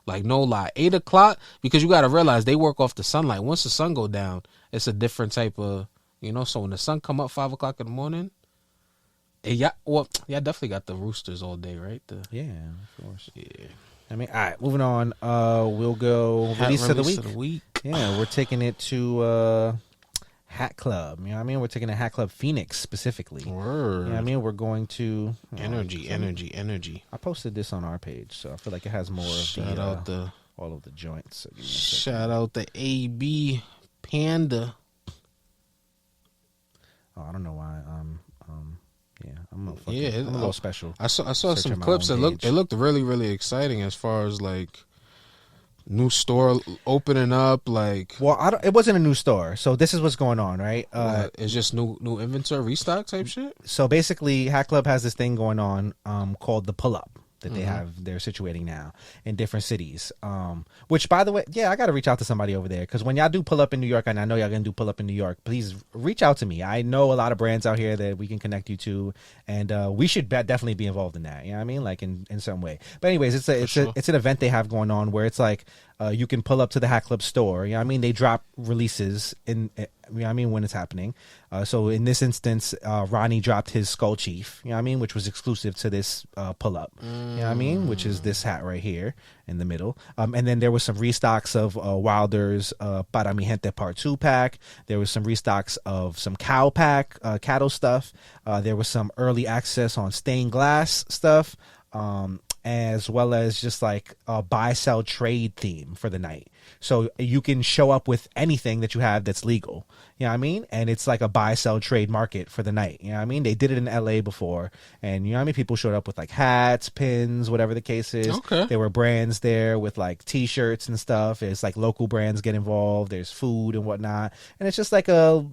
Like no lie, 8 o'clock, because you got to realize they work off the sunlight. Once the sun go down, it's a different type of, you know. So when the sun come up 5 o'clock in the morning, definitely got the roosters all day, right? Yeah, of course. Yeah. I mean, all right, moving on. We'll go release of the week. Yeah, we're taking it to Hat Club. You know what I mean? We're taking it to Hat Club Phoenix specifically. Word. You know what I mean? We're going to energy. I posted this on our page, so I feel like it has more of all of the joints. So shout out the AB Panda. I don't know why. Yeah, I'm a I'm little special. I saw some clips that looked really, really exciting as far as like new store opening up. Like, well, it wasn't a new store, so this is what's going on, right? It's just new inventory, restock type shit. So basically, Hatclub has this thing going on called the Pull Up that they're situating now in different cities. Which, by the way, I got to reach out to somebody over there, because when y'all do Pull Up in New York, and I know y'all gonna do Pull Up in New York, please reach out to me. I know a lot of brands out here that we can connect you to, and we should definitely be involved in that. You know what I mean? Like in some way. But anyways, it's an event they have going on where it's like you can pull up to the Hatclub store. You know what I mean? They drop releases you know what I mean, when it's happening. So in this instance, Rahnni dropped his Skull Chief, you know what I mean, which was exclusive to this pull up, you know what I mean, which is this hat right here in the middle. And then there was some restocks of Wilder's Para Mi Gente Part 2 pack. There was some restocks of some cow pack, cattle stuff. There was some early access on stained glass stuff. As well as just like a buy, sell, trade theme for the night. So you can show up with anything that you have that's legal. You know what I mean? And it's like a buy, sell, trade market for the night. You know what I mean? They did it in LA before. And you know what I mean? People showed up with like hats, pins, whatever the case is. Okay. There were brands there with like t-shirts and stuff. It's like local brands get involved. There's food and whatnot. And it's just like a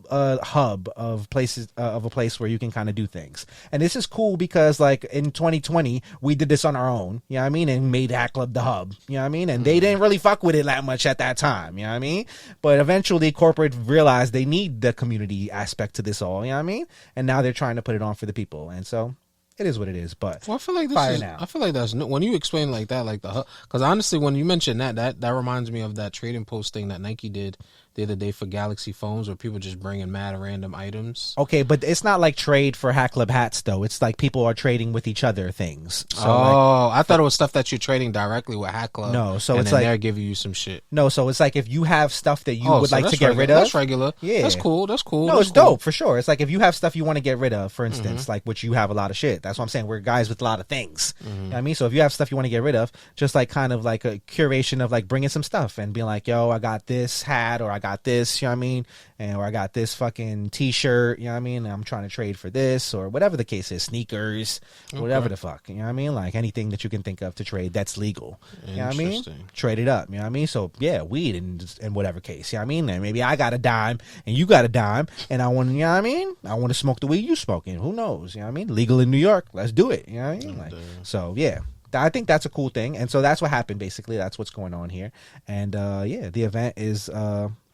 hub of places, of a place where you can kind of do things. And this is cool because like in 2020, we did this on our own. You know what I mean? And made Hatclub the hub. You know what I mean? And they didn't really fuck with it that much at that time. You know what I mean? But eventually corporate realized they need the community aspect to this all. You know what I mean? And now they're trying to put it on for the people. And so it is what it is. But well, I feel like I feel like that's when you explain like that, like the hub. Because honestly, when you mention that reminds me of that trading post thing that Nike did the other day for Galaxy phones, where people just bringing mad random items. Okay, but it's not like trade for Hatclub hats though. It's like people are trading with each other things. So I thought it was stuff that you're trading directly with Hatclub. No, so and it's then like they're giving you some shit. No, so it's like if you have stuff that you would like to get rid of. That's regular. Yeah, that's cool. That's cool. No, that's it's cool. dope for sure. It's like if you have stuff you want to get rid of, for instance, like which you have a lot of shit. That's what I'm saying. We're guys with a lot of things. You know what I mean? So if you have stuff you want to get rid of, just like kind of like a curation of like bringing some stuff and being like, yo, I got this hat or I got this, you know what I mean? Or I got this fucking t-shirt, you know what I mean? And I'm trying to trade for this or whatever the case is, sneakers, whatever the fuck, you know what I mean? Like anything that you can think of to trade that's legal, you know what I mean? Trade it up, you know what I mean? So yeah, weed in whatever case, you know what I mean? And maybe I got a dime and you got a dime and I want, you know what I mean? I want to smoke the weed you smoking. Who knows, you know what I mean? Legal in New York, let's do it, you know what I mean? Like, so yeah. I think that's a cool thing. And so that's what happened basically. That's what's going on here. And yeah, the event is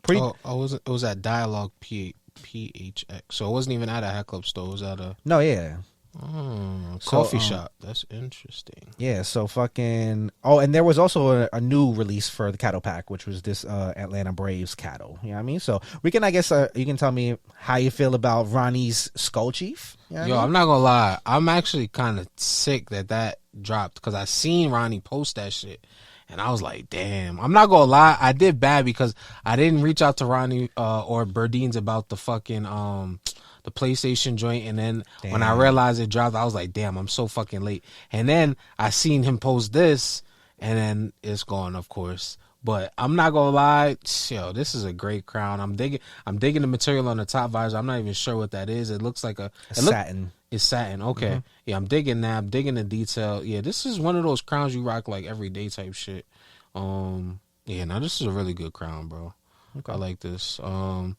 pretty. It was at Dialogue PHX. So it wasn't even at a Hatclub store. It was at a coffee shop. That's interesting. Yeah, so fucking. Oh, and there was also a new release for the cattle pack, which was this Atlanta Braves cattle. You know what I mean? So we can, I guess, you can tell me how you feel about Ronnie's Skull Chief. You know I'm not gonna lie. I'm actually kind of sick that dropped because I seen Rahnni post that shit. And I was like, damn. I'm not gonna lie, I did bad because I didn't reach out to Rahnni or Burdines about the fucking the PlayStation joint, and then when I realized it dropped, I was like, damn, I'm so fucking late. And then I seen him post this, and then it's gone, of course. But I'm not gonna lie, yo, this is a great crown. I'm digging the material on the top visor. I'm not even sure what that is. It looks like satin. It's satin. Okay. Yeah, I'm digging that. I'm digging the detail. Yeah, this is one of those crowns you rock like every day type shit. Yeah, now this is a really good crown, bro. Okay. I like this. I'm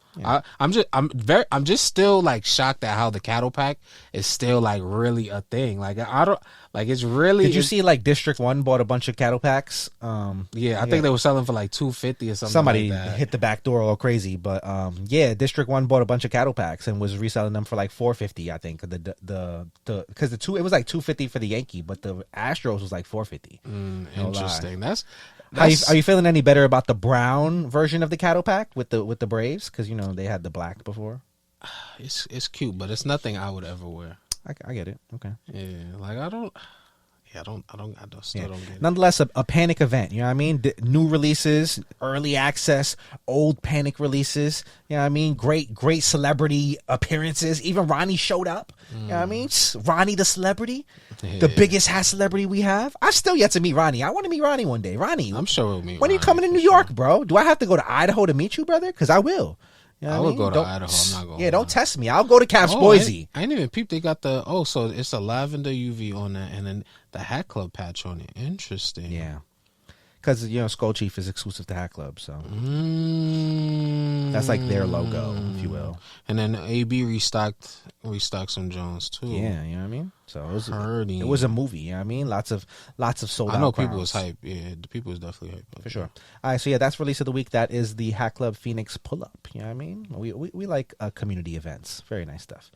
just still like shocked at how the cattle pack is still like really a thing. Like I don't like it's really. Did you see like District 1 bought a bunch of cattle packs? Yeah, I think they were selling for like $250 or something. Somebody like that. hit the back door all crazy, but yeah, District 1 bought a bunch of cattle packs and was reselling them for like $450. I think because it was like $250 for the Yankee, but the Astros was like $450. Interesting. That's are you feeling any better about the brown version of the cattle pack with the Braves? Because you know they had the black before. It's cute, but it's nothing I would ever wear. I get it. Okay. Yeah, like I still don't get it. Nonetheless, a panic event. You know what I mean? New releases, early access, old panic releases. You know what I mean? Great celebrity appearances. Even Rahnni showed up. You know what I mean? Rahnni the celebrity, the biggest hat celebrity we have. I've still yet to meet Rahnni. I want to meet Rahnni one day. Rahnni, I'm sure we'll meet. When are you coming to New York, bro? Do I have to go to Idaho to meet you, brother? Because I will. You You know I what would go to Don't- Idaho. I'm not going. Yeah, don't test me. I'll go to Caps Oh, Boise. I ain't even peeped. They got so it's a lavender UV on that, and then the Hatclub patch on it. Interesting. Yeah. Because, Skull Chief is exclusive to Hat Club, so that's like their logo, if you will. And then AB restocked some Jones too. Yeah, you know what I mean? So it was a movie, you know what I mean? Lots of sold out. I know crowds. people was hype. Yeah, the people was definitely hype. For sure. All right, so yeah, that's release of the week. That is the Hatclub Phoenix Pull Up. You know what I mean? We like community events. Very nice stuff.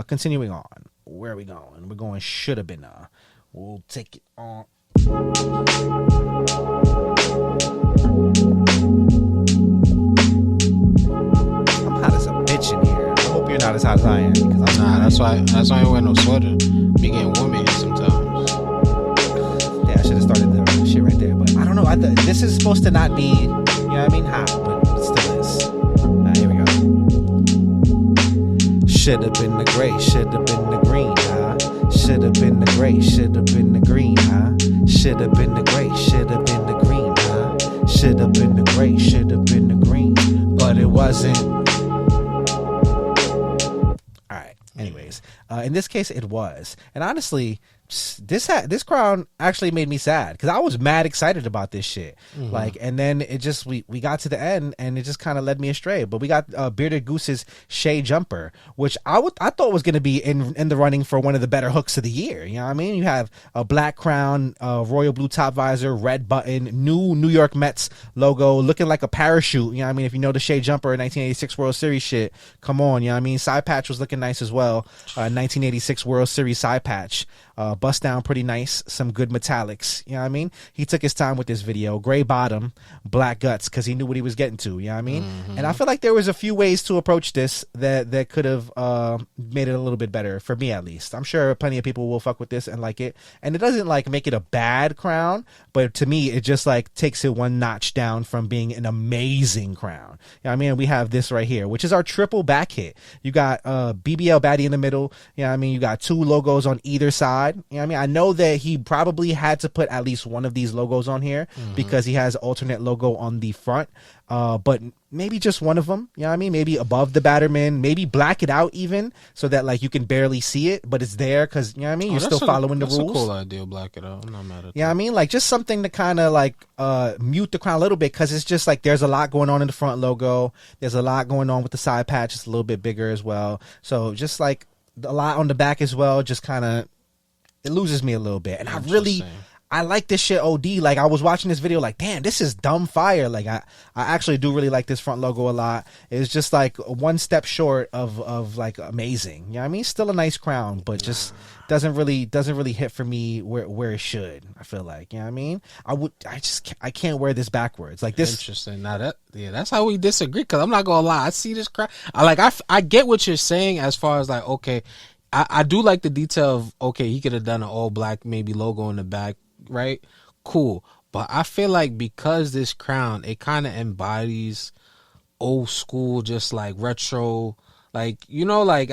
Continuing on. Where are we going? We're going SHOULDABEENA. We'll take it on. I'm hot as a bitch in here. I hope you're not as hot as I am. Because that's why I ain't wear no sweater. Be getting warm in here sometimes. Yeah, I should have started the shit right there. But I don't know. This is supposed to not be, you know what I mean, hot, but it still is. All right, here we go. Should have been the gray, should have been the green, huh? Should have been the gray, should have been the green, huh? Should have been the gray, should have been the green, huh? Should have been the gray, should have been the green, but it wasn't. All right. Anyways, in this case, it was, and honestly, this crown actually made me sad because I was mad excited about this shit. And then it just we got to the end and it just kind of led me astray. But we got Bearded Goose's Shea Jumper, which I thought was going to be in the running for one of the better hooks of the year. You know what I mean? You have a black crown, royal blue top visor, red button, new New York Mets logo, looking like a parachute. You know what I mean? If you know the Shea Jumper 1986 World Series shit, come on. You know what I mean? Side patch was looking nice as well. 1986 World Series side patch. Bust down pretty nice, some good metallics, you know what I mean? He took his time with this video. Gray bottom, black guts, because he knew what he was getting to, you know what I mean? And I feel like there was a few ways to approach this that could have made it a little bit better, for me at least. I'm sure plenty of people will fuck with this and like it. And it doesn't like make it a bad crown, but to me, it just like takes it one notch down from being an amazing crown. You know what I mean? We have this right here, which is our triple back hit. You got BBL baddie in the middle, you know what I mean? You got two logos on either side. You know what I mean? I know that he probably had to put at least one of these logos on here because he has alternate logo on the front. But maybe just one of them, you know what I mean? Maybe above the Batterman, maybe black it out even so that like you can barely see it, but it's there because, you know what I mean? You're still following the rules. That's a cool idea, black it out. I'm not mad at that. Yeah, I mean, like just something to kind of like mute the crown a little bit because it's just like there's a lot going on in the front logo. There's a lot going on with the side patch. It's a little bit bigger as well. So just like a lot on the back as well, just kind of, it loses me a little bit. And I like this shit OD. Like I was watching this video like, damn, this is dumb fire. Like I actually do really like this front logo a lot. It's just like one step short of like amazing. You know what I mean? Still a nice crown, but just doesn't really hit for me where it should. I feel like, you know what I mean? I can't wear this backwards. Like this. Interesting. Now that's how we disagree. Cause I'm not gonna lie. I see this crown. I get what you're saying as far as like, okay, I do like the detail of, okay, he could have done an all black maybe logo in the back, right? Cool. But I feel like because this crown, it kind of embodies old school, just like retro, like, you know, like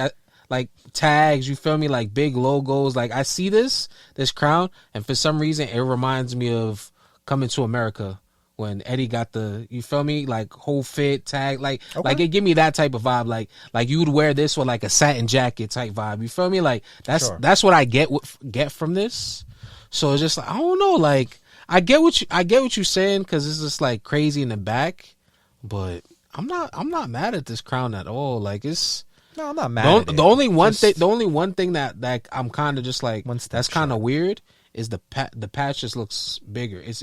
tags, you feel me? Like big logos. Like I see this crown, and for some reason it reminds me of Coming to America. When Eddie got the, you feel me, like whole fit tag, like it give me that type of vibe, like you would wear this with like a satin jacket type vibe. You feel me? Like that's what I get from this. So it's just like, I don't know, like I get what you're saying because it's just like crazy in the back, but I'm not mad at this crown at all. Like it's. No, I'm not mad. The only one thing that I'm kind of just like that's kind of weird. Is the patch just looks bigger? It's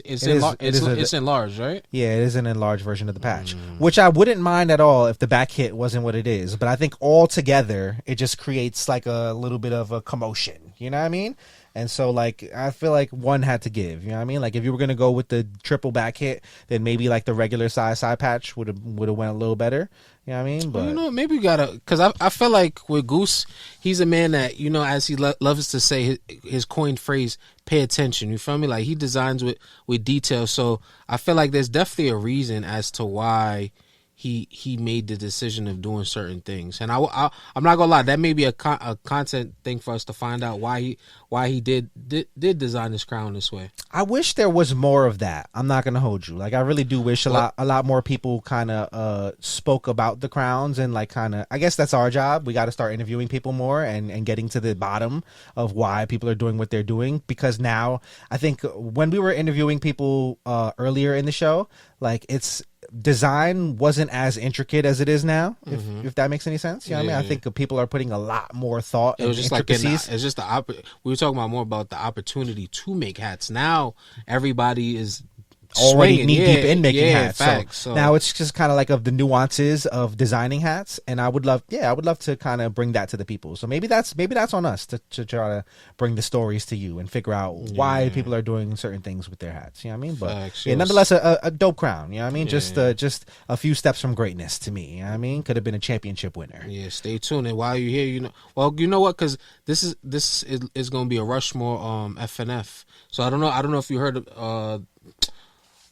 enlarged, right? Yeah, it is an enlarged version of the patch, which I wouldn't mind at all if the back hit wasn't what it is. But I think all together it just creates like a little bit of a commotion. You know what I mean? And so like I feel like one had to give. You know what I mean? Like if you were gonna go with the triple back hit, then maybe like the regular size side patch would have went a little better. You know what I mean? But well, you know, maybe you gotta, because I feel like with Goose, he's a man that, you know, as he loves to say his coined phrase, pay attention. You feel me? Like he designs with detail. So I feel like there's definitely a reason as to why he made the decision of doing certain things. And I'm not gonna lie, that may be a content thing for us to find out why he did design his crown this way. I wish there was more of that. I'm not gonna hold you. Like, I really do wish a lot more people kind of spoke about the crowns, and like kind of, I guess that's our job. We got to start interviewing people more and getting to the bottom of why people are doing what they're doing. Because now I think when we were interviewing people earlier in the show, like, it's design wasn't as intricate as it is now, if that makes any sense. You know what I mean? I think people are putting a lot more thought into intricacies. It's just we were talking more about the opportunity to make hats. Now everybody is already knee deep in making hats. So now it's just kind of like of the nuances of designing hats, and I would love to kind of bring that to the people. So maybe that's on us to try to bring the stories to you and figure out why people are doing certain things with their hats. You know what I mean? But nonetheless, a dope crown. You know what I mean? Just a few steps from greatness to me. You know what I mean? Could have been a championship winner. Yeah, stay tuned. And while you're here, you know what? Because this is going to be a Rushmore FNF. So I don't know if you heard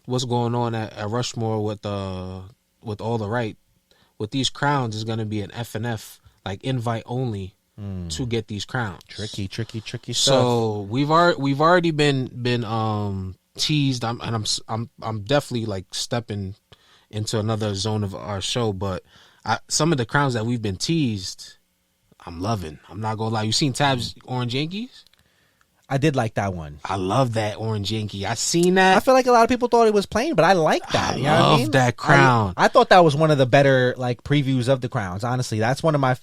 what's going on at Rushmore with all the right with these crowns is going to be an FNF, like invite only to get these crowns. Tricky stuff. So we've already been teased. I'm definitely like stepping into another zone of our show, but some of the crowns that we've been teased, I'm loving. I'm not gonna lie. You seen Tab's Orange Yankees? I did like that one. I love that orange Yankee. I seen that. I feel like a lot of people thought it was plain, but I like that. I love that crown. I thought that was one of the better like previews of the crowns. Honestly, that's one of my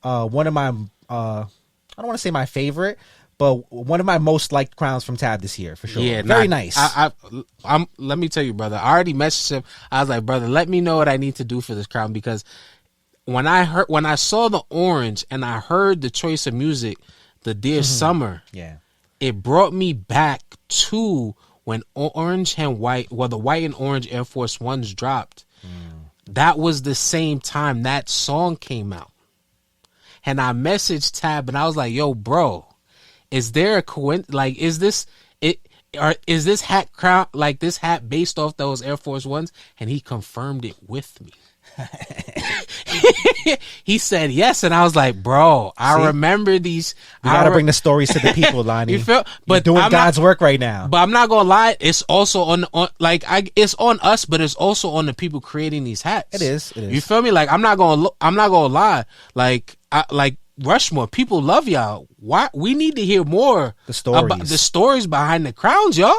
I don't want to say my favorite, but one of my most liked crowns from Tab this year for sure. Yeah, very nice. Let me tell you, brother. I already messaged him. I was like, brother, let me know what I need to do for this crown, because when I saw the orange and I heard the choice of music, the Dear Summer. Yeah. It brought me back to when orange and white, the white and orange Air Force Ones dropped. That was the same time that song came out. And I messaged Tab and I was like, yo, bro, is there a coincidence? Like, is this hat crown, like this hat based off those Air Force Ones? And he confirmed it with me. He said yes, and I was like, bro, I remember these. We gotta bring the stories to the people, Lani. You feel? But you're doing God's work right now. But I'm not gonna lie, it's also it's on us, but it's also on the people creating these hats. It is. You feel me? Like I'm not gonna lie. Like Rushmore, people love y'all. Why we need to hear more about the stories behind the crowns, y'all.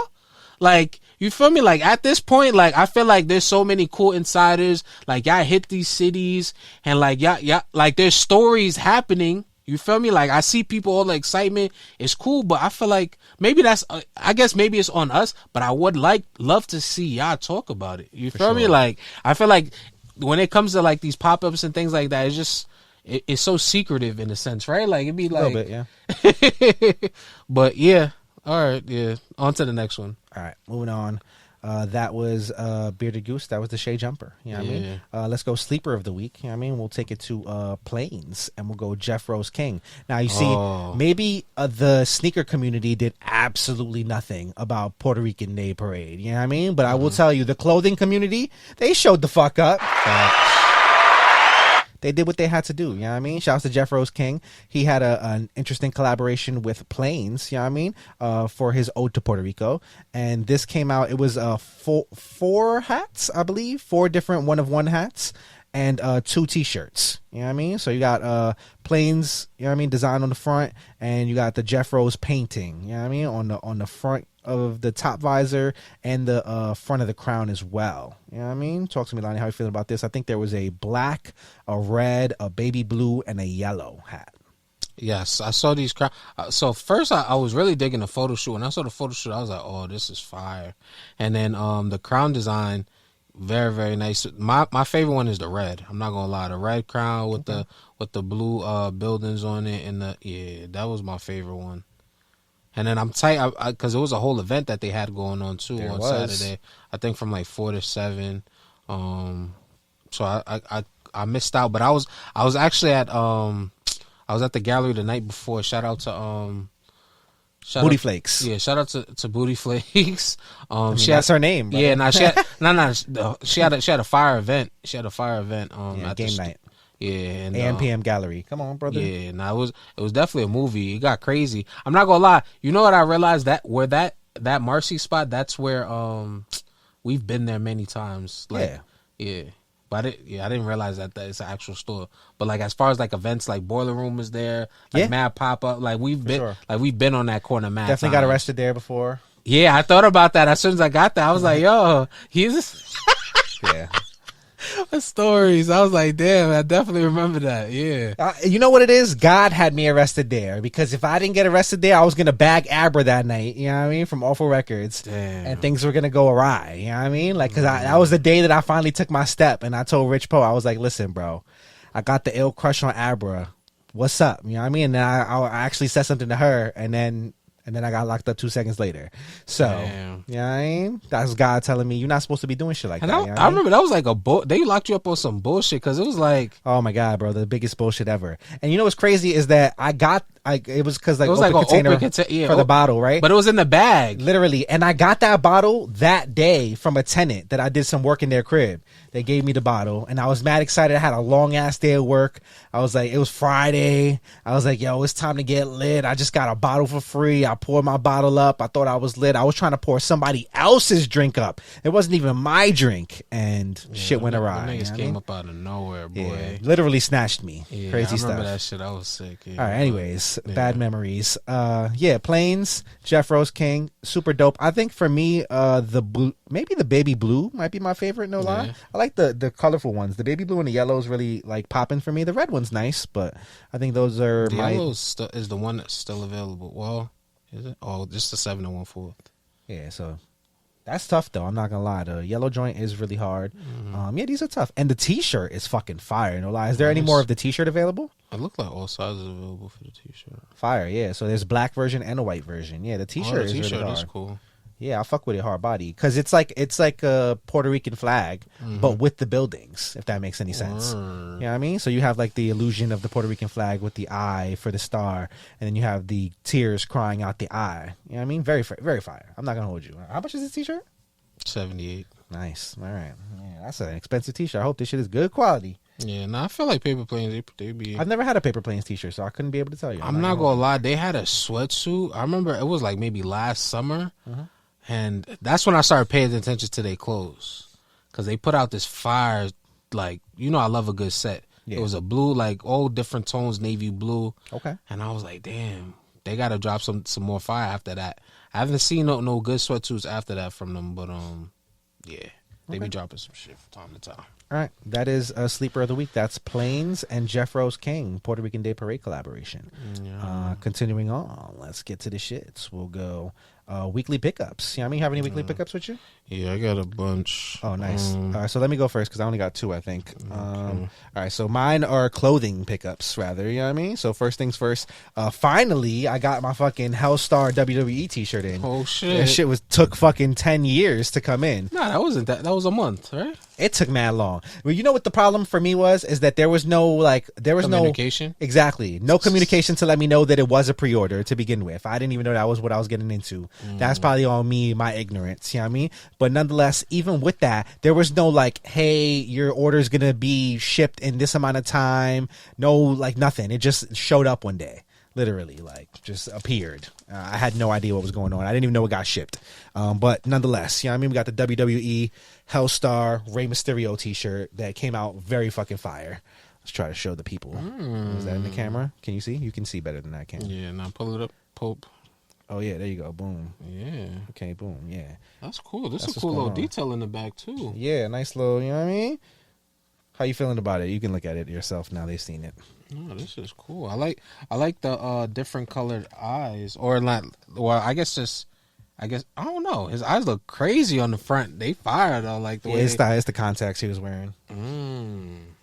Like, you feel me? Like, at this point, like, I feel like there's so many cool insiders. Like, y'all hit these cities, and like, y'all, like, there's stories happening. You feel me? Like, I see people, all the excitement. It's cool, but I feel like maybe I guess maybe it's on us, but I would love to see y'all talk about it. You feel me? Like, I feel like when it comes to like these pop-ups and things like that, it's just, it's so secretive in a sense, right? Like, it'd be like, a little bit, yeah. But yeah. All right, yeah. On to the next one. All right, moving on. That was Bearded Goose. That was the Shea Jumper. You know what I mean? Let's go Sleeper of the Week. You know what I mean? We'll take it to Plains, and we'll go Jeff Rose King. Now, you see, maybe the sneaker community did absolutely nothing about Puerto Rican Day Parade. You know what I mean? But I will tell you, the clothing community, they showed the fuck up. They did what they had to do, you know what I mean? Shouts to Jeff Rose King. He had an interesting collaboration with Plains, you know what I mean, for his ode to Puerto Rico. And this came out, it was four hats, I believe, 4 different one-of-one hats, and 2 T-shirts, you know what I mean? So you got Plains, you know what I mean, design on the front, and you got the Jeff Rose painting, you know what I mean, on the front of the top visor and the front of the crown as well. You know what I mean? Talk to me, Lani. How you feeling about this? I think there was a black, a red, a baby blue, and a yellow hat. Yes, I saw these crowns. So first, I was really digging the photo shoot. When I saw the photo shoot, I was like, "Oh, this is fire!" And then the crown design, very, very nice. My favorite one is the red. I'm not gonna lie, the red crown with the blue buildings on it, and that was my favorre one. And then I'm tight because it was a whole event that they had going on too on Saturday. I think from like 4 to 7. So I missed out, but I was actually at the gallery the night before. Shout out to Booty Flakes. Yeah, shout out to Booty Flakes. That's her name. Brother. Yeah, she had a fire event. She had a fire event. At game night. Yeah, and AM PM Gallery. Come on, brother. Yeah, it was definitely a movie. It got crazy. I'm not gonna lie. You know what I realized that Marcy spot, that's where we've been there many times. Like, yeah. But I didn't realize that it's an actual store. But like as far as like events, like Boiler Room is there, like Mad Pop Up, like we've been on that corner mad. Definitely got arrested there before. Yeah, I thought about that as soon as I got there. I was like, yo, he's yeah. Stories. I was like, damn, I definitely remember that. Yeah. You know what it is? God had me arrested there because if I didn't get arrested there, I was gonna bag Abra that night. You know what I mean? From Awful Records. Damn. And things were gonna go awry. You know what I mean? Like, cause that was the day that I finally took my step, and I told Rich Poe, I was like, listen, bro, I got the ill crush on Abra. What's up? You know what I mean? And then I actually said something to her, and then I got locked up 2 seconds later. So, you know what I mean? That's God telling me you're not supposed to be doing shit like that. You know I remember that was like they locked you up on some bullshit because it was like, oh my God, bro, the biggest bullshit ever. And you know what's crazy is that it was because like it was open like container for the bottle, right? But it was in the bag, literally. And I got that bottle that day from a tenant that I did some work in their crib. They gave me the bottle, and I was mad excited. I had a long ass day of work. I was like, it was Friday. I was like, yo, it's time to get lit. I just got a bottle for free. I poured my bottle up. I thought I was lit. I was trying to pour somebody else's drink up. It wasn't even my drink, and shit went awry. The niggas came up out of nowhere, boy. Yeah, literally snatched me. Yeah, crazy stuff. I remember that shit. I was sick. Yeah, all right, anyways, bad memories. Planes, Jeff Rose King, super dope. I think for me, the blue, maybe the baby blue might be my favorite. No lie, I like the colorful ones. The baby blue and the yellow is really like popping for me. The red one's nice, but I think those are the yellow is the one that's still available. Well, is it? Oh, just the 7 1/4. Yeah, so that's tough though. I'm not gonna lie. The yellow joint is really hard. Yeah, these are tough. And the T-shirt is fucking fire. No lie. Is there any more of the T-shirt available? It looked like all sizes available for the T-shirt. Fire, yeah. So there's black version and a white version. Yeah, the T-shirt is really hard. Is cool. Yeah, I fuck with it hard body because it's like a Puerto Rican flag, but with the buildings. If that makes any sense, you know what I mean. So you have like the illusion of the Puerto Rican flag with the eye for the star, and then you have the tears crying out the eye. You know what I mean? Very, very fire. I'm not gonna hold you. How much is this T-shirt? $78. Nice. All right. Yeah, that's an expensive T-shirt. I hope this shit is good quality. Yeah, I feel like Paper Planes, they be... I've never had a Paper Planes T-shirt, so I couldn't be able to tell you. I'm not gonna lie. They had a sweatsuit. I remember it was like maybe last summer. And that's when I started paying attention to their clothes. Because they put out this fire, like, you know I love a good set. Yeah. It was a blue, like, all different tones, navy blue. Okay. And I was like, damn, they got to drop some more fire after that. I haven't seen no good sweatsuits after that from them, but, yeah. They be dropping some shit from time to time. All right. That is a Sleeper of the Week. That's Plains and Jeff Rose King, Puerto Rican Day Parade collaboration. Yeah. Continuing on, let's get to the shits. We'll go weekly pickups. You know what I mean? Have any weekly pickups with you? Yeah, I got a bunch. Oh, nice. All right, so let me go first because I only got 2, I think. All right, so mine are clothing pickups, rather. You know what I mean? So first things first. Finally, I got my fucking Hellstar WWE T-shirt in. Oh shit! That shit took fucking 10 years to come in. Nah, that wasn't that. That was a month, right? It took mad long. Well, you know what the problem for me was? Is that there was no communication? Exactly. No communication to let me know that it was a pre-order to begin with. I didn't even know that was what I was getting into. That's probably on me, my ignorance. You know what I mean? But nonetheless, even with that, there was no like, hey, your order's going to be shipped in this amount of time. No, like nothing. It just showed up one day. Literally, like, just appeared. I had no idea what was going on. I didn't even know it got shipped. But nonetheless, you know what I mean? We got the WWE Hellstar Rey Mysterio T-shirt that came out very fucking fire. Let's try to show the people. Is that in the camera? Can you see? You can see better than that, can you? Yeah, now pull it up. Pope. Oh, yeah, there you go. Boom. Yeah. Okay, boom, yeah. That's cool. This is a cool little detail in the back, too. Yeah, nice little, you know what I mean? How you feeling about it? You can look at it yourself now they've seen it. No, this is cool. I like the different colored eyes, or not. Well, I don't know. His eyes look crazy on the front. They fire though, like the way. It's the contacts he was wearing.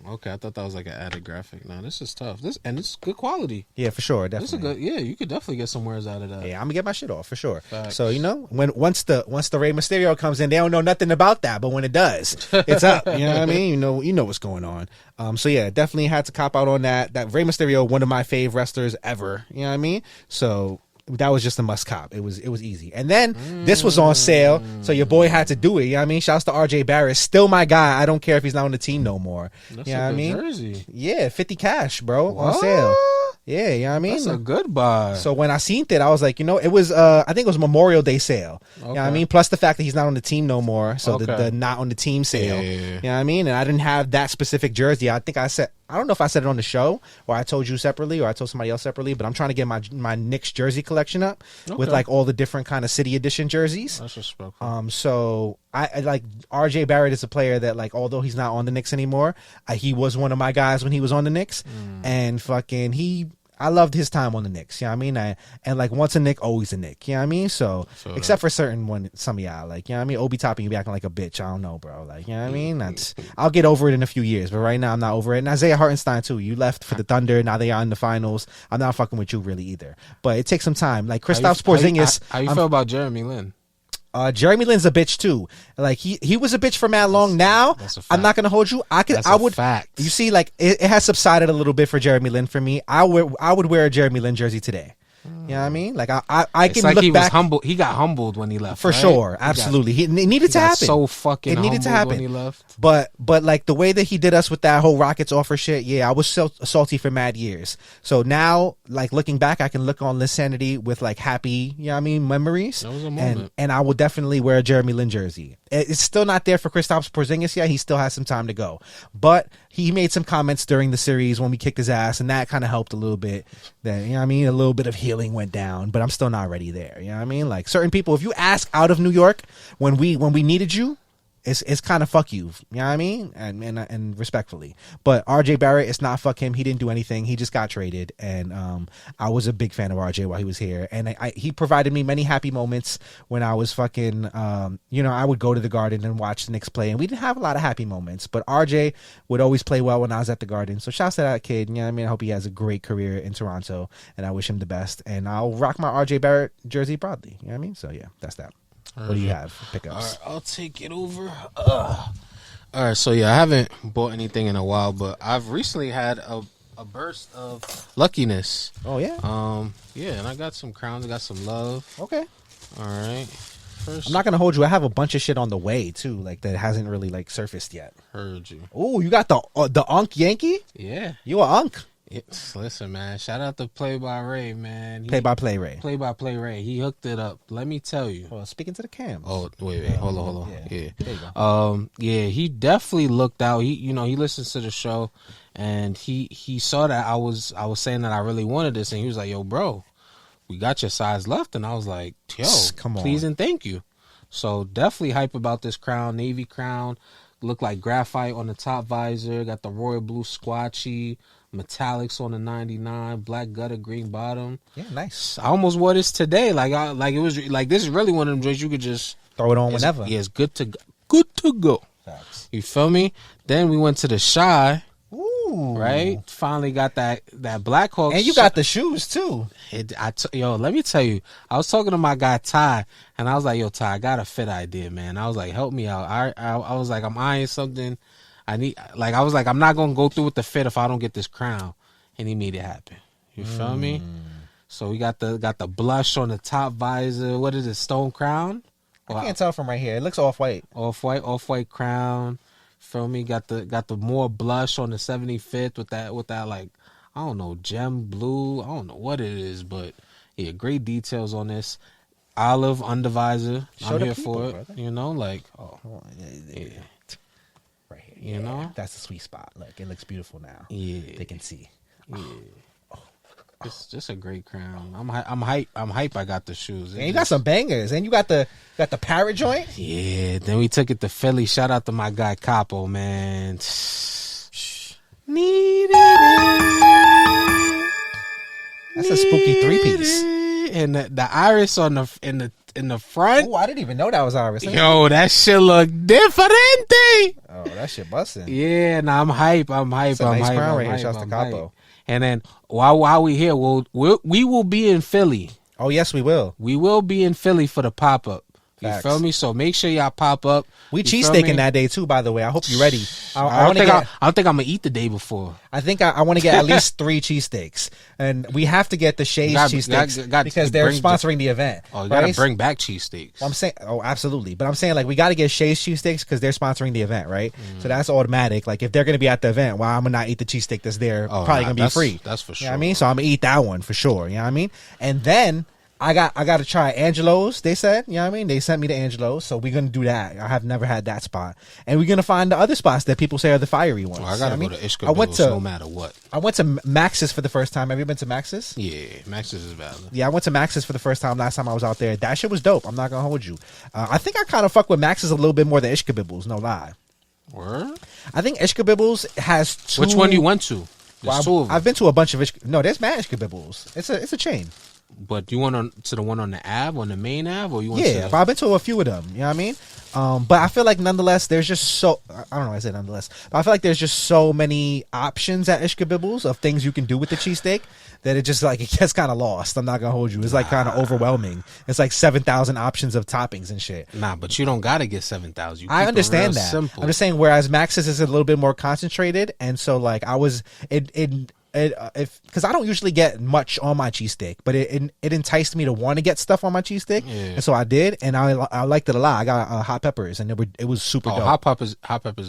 Okay, I thought that was like an added graphic. Now this is tough. This is good quality. Yeah, for sure. Definitely. This is good. Yeah, you could definitely get some wares out of that. Yeah, I'm gonna get my shit off for sure. Facts. So once the Rey Mysterio comes in, they don't know nothing about that, but when it does, it's up. You know what I mean? You know what's going on. So yeah, definitely had to cop out on that. That Rey Mysterio, one of my fave wrestlers ever. You know what I mean? So that was just a must cop. It was easy. And then this was on sale, so your boy had to do it. You know what I mean? Shouts to RJ Barrett. Still my guy. I don't care if he's not on the team no more. That's you know what I mean? Jersey. Yeah, 50 cash, bro, on sale. Yeah, you know what I mean? That's a good buy. So when I seen it, I was like, it was I think it was Memorial Day sale. Okay. You know what I mean? Plus the fact that he's not on the team no more. So the not on the team sale. Yeah. You know what I mean? And I didn't have that specific jersey. I think I don't know if I said it on the show or I told you separately or I told somebody else separately, but I'm trying to get my Knicks jersey collection up with like all the different kind of city edition jerseys. That's respectful. So I like RJ Barrett is a player that, like, although he's not on the Knicks anymore, he was one of my guys when he was on the Knicks, and fucking I loved his time on the Knicks. You know what I mean? And like once a Knick, always a Knick. You know what I mean? So except for some of y'all, like, you know what I mean? Obi Toppin, you be acting like a bitch. I don't know, bro. Like, you know what I mean? I'll get over it in a few years, but right now I'm not over it. And Isaiah Hartenstein too. You left for the Thunder. Now they are in the finals. I'm not fucking with you really either. But it takes some time. Like Kristaps Porzingis. How you feel about Jeremy Lin? Jeremy Lin's a bitch too. Like he was a bitch for mad long. Now I'm not gonna hold you. I would. Fact. You see, like it has subsided a little bit for Jeremy Lin for me. I would wear a Jeremy Lin jersey today. You know what I mean? Like I can like look he back. Was humble. He got humbled when he left. For sure, absolutely. It needed to happen. So fucking. It needed to happen when he left. But like the way that he did us with that whole Rockets offer shit, yeah, I was so salty for mad years. So now, like looking back, I can look on Linsanity with like happy, you know what I mean, memories. That was a moment. And I will definitely wear a Jeremy Lin jersey. It's still not there for Kristaps Porzingis yet. He still has some time to go. But he made some comments during the series when we kicked his ass, and that kind of helped a little bit. That, you know what I mean? A little bit of healing went down, but I'm still not ready there. You know what I mean? Like certain people, if you ask out of New York when we needed you, it's kind of fuck you. You know what I mean? And respectfully. But RJ Barrett, it's not fuck him. He didn't do anything. He just got traded. And I was a big fan of RJ while he was here. And he provided me many happy moments when I was fucking, I would go to the Garden and watch the Knicks play. And we didn't have a lot of happy moments. But RJ would always play well when I was at the Garden. So shouts to that kid. You know what I mean? I hope he has a great career in Toronto. And I wish him the best. And I'll rock my RJ Barrett jersey proudly. You know what I mean? So yeah, that's that. What do you have for pickups? All right, I'll take it over. All right, so yeah, I haven't bought anything in a while, but I've recently had a burst of luckiness. Oh yeah. Yeah, and I got some crowns. I got some love. Okay. All right. First, I'm not gonna hold you. I have a bunch of shit on the way too, like that hasn't really like surfaced yet. Heard you. Oh, you got the Unk Yankee? Yeah. You a Unk? Listen, man. Shout out to Play by Ray, man. Play by Play Ray. Play by Play Ray. He hooked it up. Let me tell you. Well, speaking to the cams. Oh, wait. Hold on. Yeah. There you go. Yeah. He definitely looked out. He listens to the show, and he saw that I was saying that I really wanted this, and he was like, "Yo, bro, we got your size left," and I was like, "Yo, come on, please and thank you." So definitely hype about this crown, navy crown. Looked like graphite on the top visor. Got the royal blue squatchy. Metallics on the 99, black gutter, green bottom. Yeah, nice. I almost wore this today. It was like this is really one of them joints you could just throw it on whenever. Yeah, it's good to go. Facts. You feel me? Then we went to the Shy. Ooh. Right? Finally got that Black Hawk. And you got the shoes too. Let me tell you. I was talking to my guy Ty, and I was like, "Yo, Ty, I got a fit idea, man." I was like, "Help me out." I was like, "I'm eyeing something." I'm not gonna go through with the fit if I don't get this crown, and he made it happen. You feel me? So we got the blush on the top visor. What is it? Stone crown? I can't tell from right here. It looks off white. Off white crown. Feel me? Got the more blush on the 75th with that like I don't know, gem blue. I don't know what it is, but yeah, great details on this. Olive under visor. I'm here for it. Brother. You know, like yeah. You know, that's a sweet spot. Look, it looks beautiful now. Yeah, they can see. Yeah, it's just a great crown. I'm hype. I got the shoes. And you got some bangers, and you got the parrot joint. Yeah. Then we took it to Philly. Shout out to my guy Capo, man. Needed it. That's a spooky 3-piece. And the iris on in the front. Oh, I didn't even know that was Iris. Yo, that shit look differente. Oh, that shit busting. Yeah, nah, I'm hype. It's a nice crown right here. Shouts to Capo. And then while we here, we will be in Philly. Oh yes, we will. We will be in Philly for the pop up. You feel me? So make sure y'all pop up. We cheesesteaking that day too, by the way. I hope you're ready. I don't think I'm gonna eat the day before. I think I want to get at least 3 cheesesteaks, and we have to get the Shay's cheesesteaks because they're sponsoring the event. Oh, you gotta bring back cheesesteaks. Well, I'm saying, absolutely, but I'm saying like we got to get Shay's cheesesteaks because they're sponsoring the event, right? So that's automatic. Like if they're gonna be at the event, well, I'm gonna not eat the cheesesteak that's there. Probably gonna be free. That's for sure. You know what I mean? So I'm gonna eat that one for sure. You know what I mean? And then I got to try Angelo's. They said, you know what I mean? They sent me to Angelo's, so we're gonna do that. I have never had that spot, and we're gonna find the other spots that people say are the fiery ones. I gotta go to Ishkabil's no matter what. I went to Max's for the first time. Have you been to Max's? Yeah, Max's is valid. Yeah, I went to Max's for the first time last time I was out there. That shit was dope. I'm not gonna hold you. I think I kind of fuck with Max's a little bit more than Ishkabil's. No lie. Word? I think Ishkabil's has 2. Which one you went to? There's 2 of them. I've been to a bunch of No, there's mad Ishkabil's. It's a chain. But you went to the one on the Ave, on the main Ave, or you went to but I've been to a few of them. You know what I mean? But I feel like nonetheless, there's just so I don't know why I said nonetheless, but I feel like there's just so many options at Ishkabil's of things you can do with the cheesesteak that it just like it gets kind of lost. I'm not gonna hold you. It's like kind of overwhelming. It's like 7,000 options of toppings and shit. Nah, but you don't gotta get 7,000. I understand that. Simple. I'm just saying. Whereas Max's is a little bit more concentrated, and so like I was because I don't usually get much on my cheesesteak, but it enticed me to want to get stuff on my cheesesteak, and so I did, and I liked it a lot. I got hot peppers, and it was super dope. Hot peppers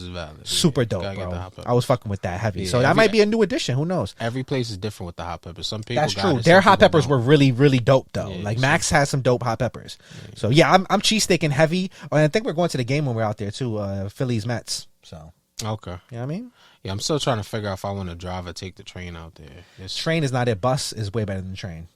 is valid. Super dope, bro. I was fucking with that heavy, so that might be a new addition. Who knows? Every place is different with the hot peppers. Some people that's true. Their hot peppers were really really dope though. Like Max has some dope hot peppers. So yeah, I'm cheesesteaking heavy, and I think we're going to the game when we're out there too. Phillies Mets. So okay, you know what I mean. Yeah, I'm still trying to figure out if I want to drive or take the train out there. Train is not it. Bus is way better than train.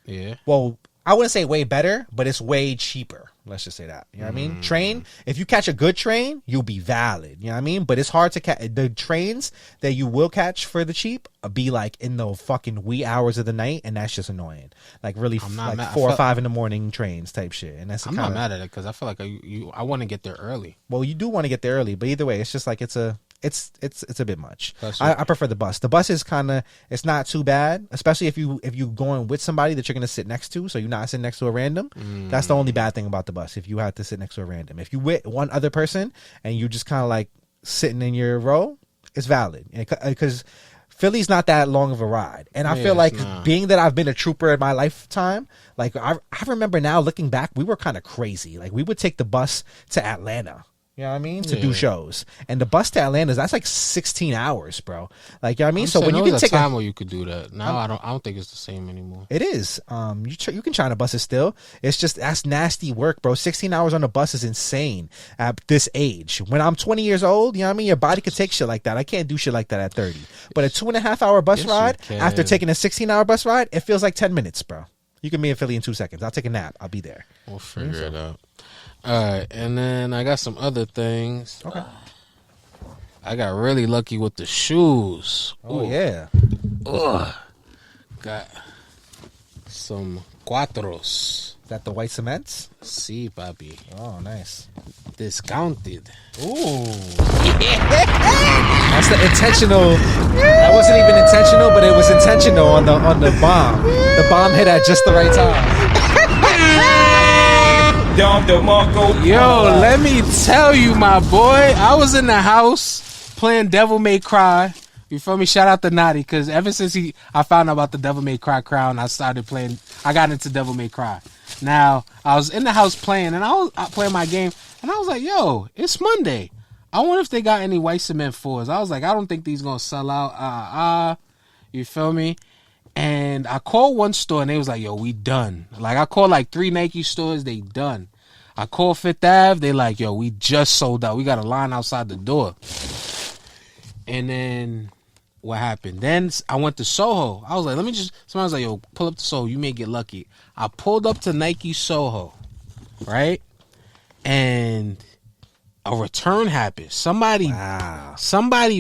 Yeah. Well, I wouldn't say way better, but it's way cheaper. Let's just say that. You know what I mean? Train, if you catch a good train, you'll be valid. You know what I mean? But it's hard to catch. The trains that you will catch for the cheap be like in the fucking wee hours of the night, and that's just annoying. Like really, like 4 or 5 in the morning trains type shit. And that's I'm not mad at it because I feel like I want to get there early. Well, you do want to get there early, but either way, it's just like it's a bit much. I prefer the bus. The bus is kind of, it's not too bad, especially if you going with somebody that you're gonna sit next to, so you're not sitting next to a random. That's the only bad thing about the bus. If you have to sit next to a random, if you with one other person and you just kind of like sitting in your row, it's valid because Philly's not that long of a ride, and I feel like being that I've been a trooper in my lifetime, like I remember now looking back, we were kind of crazy. Like we would take the bus to Atlanta. You know what I mean? To do shows. And the bus to Atlanta, that's like 16 hours, bro. Like, you know what I mean? So when you can take a time where you could do that. Now I don't think it's the same anymore. It is. You can try on a bus still. It's just that's nasty work, bro. 16 hours on a bus is insane at this age. When I'm 20 years old, you know what I mean? Your body could take shit like that. I can't do shit like that at 30. But a 2.5 hour bus ride after taking a 16-hour bus ride, it feels like 10 minutes, bro. You can be in Philly in 2 seconds. I'll take a nap. I'll be there. We'll figure it out. All right, and then I got some other things. Okay. I got really lucky with the shoes. Oh, yeah. Ugh. Got some cuatros. Is that the white cements? Sí, papi. Oh, nice. Discounted. Ooh. That's the intentional. That wasn't even intentional, but it was intentional on the bomb. The bomb hit at just the right time. Yo, let me tell you, my boy, I was in the house playing Devil May Cry. You feel me? Shout out to Naughty, because ever since I found out about the Devil May Cry crown, I got into Devil May Cry. Now, I was in the house playing, and I was playing my game, and I was like, yo, it's Monday. I wonder if they got any white cement 4s. I was like, I don't think these gonna sell out. You feel me? And I called one store, and they was like, yo, we done. Like, I called like 3 Nike stores, they done. I called Fifth Ave, they like, yo, we just sold out. We got a line outside the door. And then what happened? Then I went to Soho. I was like, somebody was like, yo, pull up to Soho. You may get lucky. I pulled up to Nike Soho, right? And a return happened. Somebody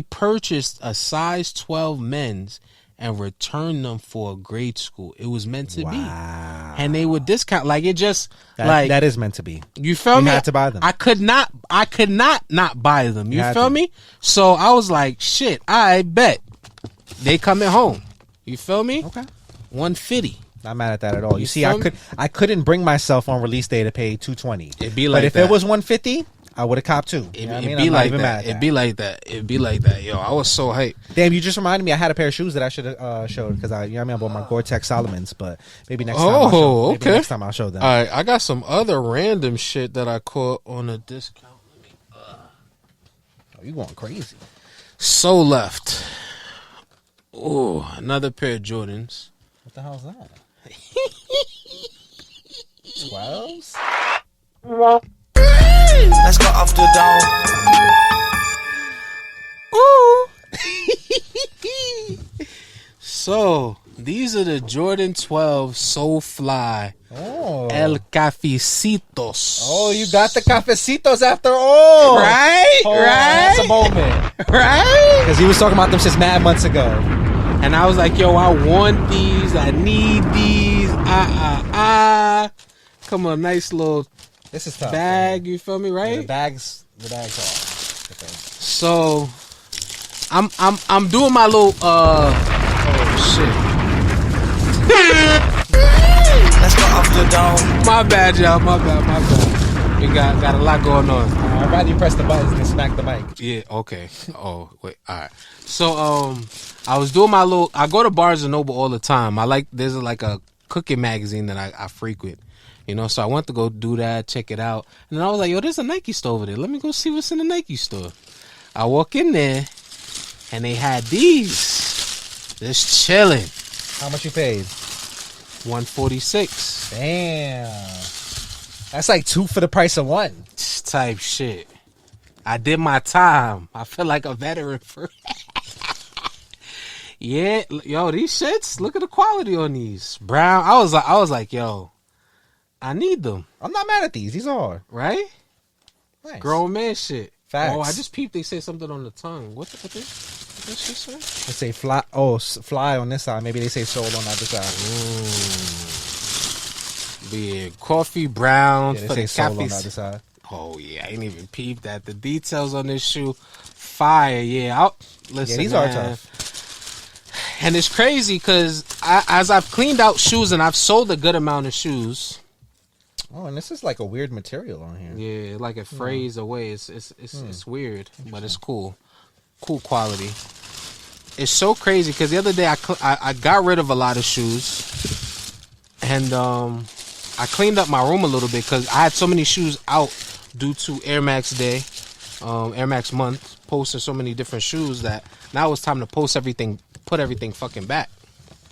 purchased a size 12 men's and returned them for a grade school. It was meant to be. And they would discount. Like, it just, that is meant to be. You feel me? You had to buy them. I could not buy them. You feel me? So I was like, shit, I bet. They coming home. You feel me? Okay. 150. Not mad at that at all. You see, feel I couldn't bring myself on release day to pay $220. It'd be like but if that. it was $150, I would have copped too. It'd be like that. It'd be like that. It'd be like that. Yo, I was so hyped. Damn, you just reminded me. I had a pair of shoes that I should have showed because I bought my Gore-Tex Solomons, but maybe next time. Okay. Next time I'll show them. All right, I got some other random shit that I caught on a discount. Oh, you going crazy? So left. Oh, another pair of Jordans. What the hell is that? 12s? Let's go off the dome. Ooh. So, these are the Jordan 12 So Fly. Oh. El Cafecitos. Oh, you got the cafecitos after all. Right? Oh, right? That's a moment. Right? Because he was talking about them since mad months ago. And I was like, yo, I want these. I need these. Come on, nice little This is tough. bag. Man. You feel me, right? Yeah, the bags off. Okay. So, I'm doing my little oh shit. Let's go off the dome. My bad, y'all. My bad. We got a lot going on. I'd rather you press the buttons than smack the mic. Yeah, okay. Oh, wait. All right. So, I was doing my little, I go to Barnes and Noble all the time. There's like a cooking magazine that I frequent, you know, so I went to go do that, check it out. And then I was like, yo, there's a Nike store over there. Let me go see what's in the Nike store. I walk in there and they had these just chilling. How much you paid? $146. Damn. That's like 2 for the price of 1. Type shit. I did my time. I feel like a veteran for yeah, yo, these shits, look at the quality on these. Brown. I was like, yo, I need them. I'm not mad at these. These are hard. Right? Nice. Grown man shit. Facts. Oh, I just peeped they say something on the tongue. What that shit say? They say fly. Oh, fly on this side. Maybe they say soul on the other side. Yeah, coffee brown Yeah, they for say the soul on the cafes. other side. Oh yeah, I ain't even peeped that. The details on this shoe, fire. Yeah, listen. Yeah, these man. are tough. And it's crazy because as I've cleaned out shoes and I've sold a good amount of shoes. Oh, and this is like a weird material on here. Yeah, like it frays away. It's weird, but it's cool. Cool quality. It's so crazy because the other day I got rid of a lot of shoes, and I cleaned up my room a little bit because I had so many shoes out due to Air Max Day, Air Max month, posting so many different shoes that now it's time to put everything fucking back.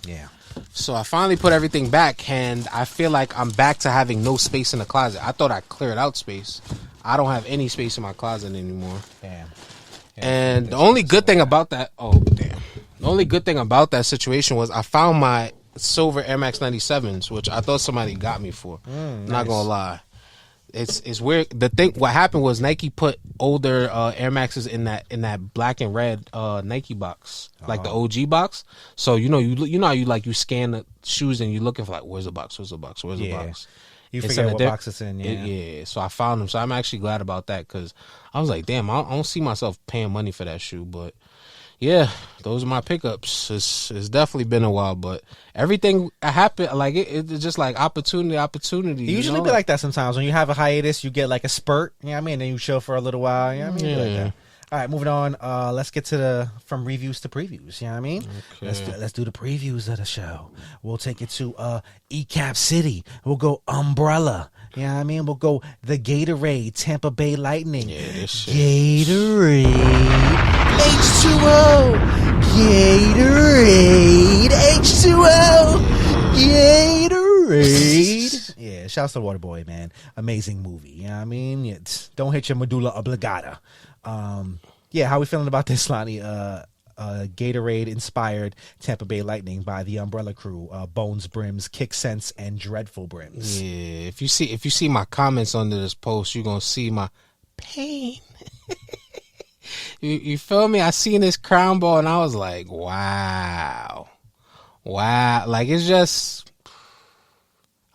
Yeah. So I finally put everything back, and I feel like I'm back to having no space in the closet. I thought I cleared out space. I don't have any space in my closet anymore. Damn. And the only good thing about that, the only good thing about that situation was I found my silver Air Max 97s, which I thought somebody got me for. Not gonna lie. It's weird. What happened was Nike put older Air Maxes in that black and red Nike box, like the OG box. So you know how you scan the shoes and you're looking for like, where's the box? Where's the box? Where's the box? You It's forget in what a box it's in. Yeah. Yeah. So I found them. So I'm actually glad about that because I was like, damn, I don't see myself paying money for that shoe. But yeah, those are my pickups. It's definitely been a while, but everything happened like it's just like opportunity. It usually be like that sometimes. When you have a hiatus, you get like a spurt. You know what I mean? Then you chill for a little while. You know what I mean? Yeah. All right, moving on. Let's get to from reviews to previews. You know what I mean? Okay. Let's do the previews of the show. We'll take it to ECAP City. We'll go Umbrella. You know what I mean? We'll go the Gatorade, Tampa Bay Lightning. Yeah, this shit. Gatorade, H2O. Gatorade, H2O. Gatorade. Yeah, shouts to Waterboy, man. Amazing movie. You know what I mean? Don't hit your medulla oblongata. Yeah, how we feeling about this, Lani? Gatorade inspired Tampa Bay Lightning by the Umbrella Crew, Bones Brims, Kick Sense, and Dreadful Brims. Yeah, if you see my comments under this post, you're gonna see my pain. you feel me? I seen this crown ball and I was like, wow. Like it's just,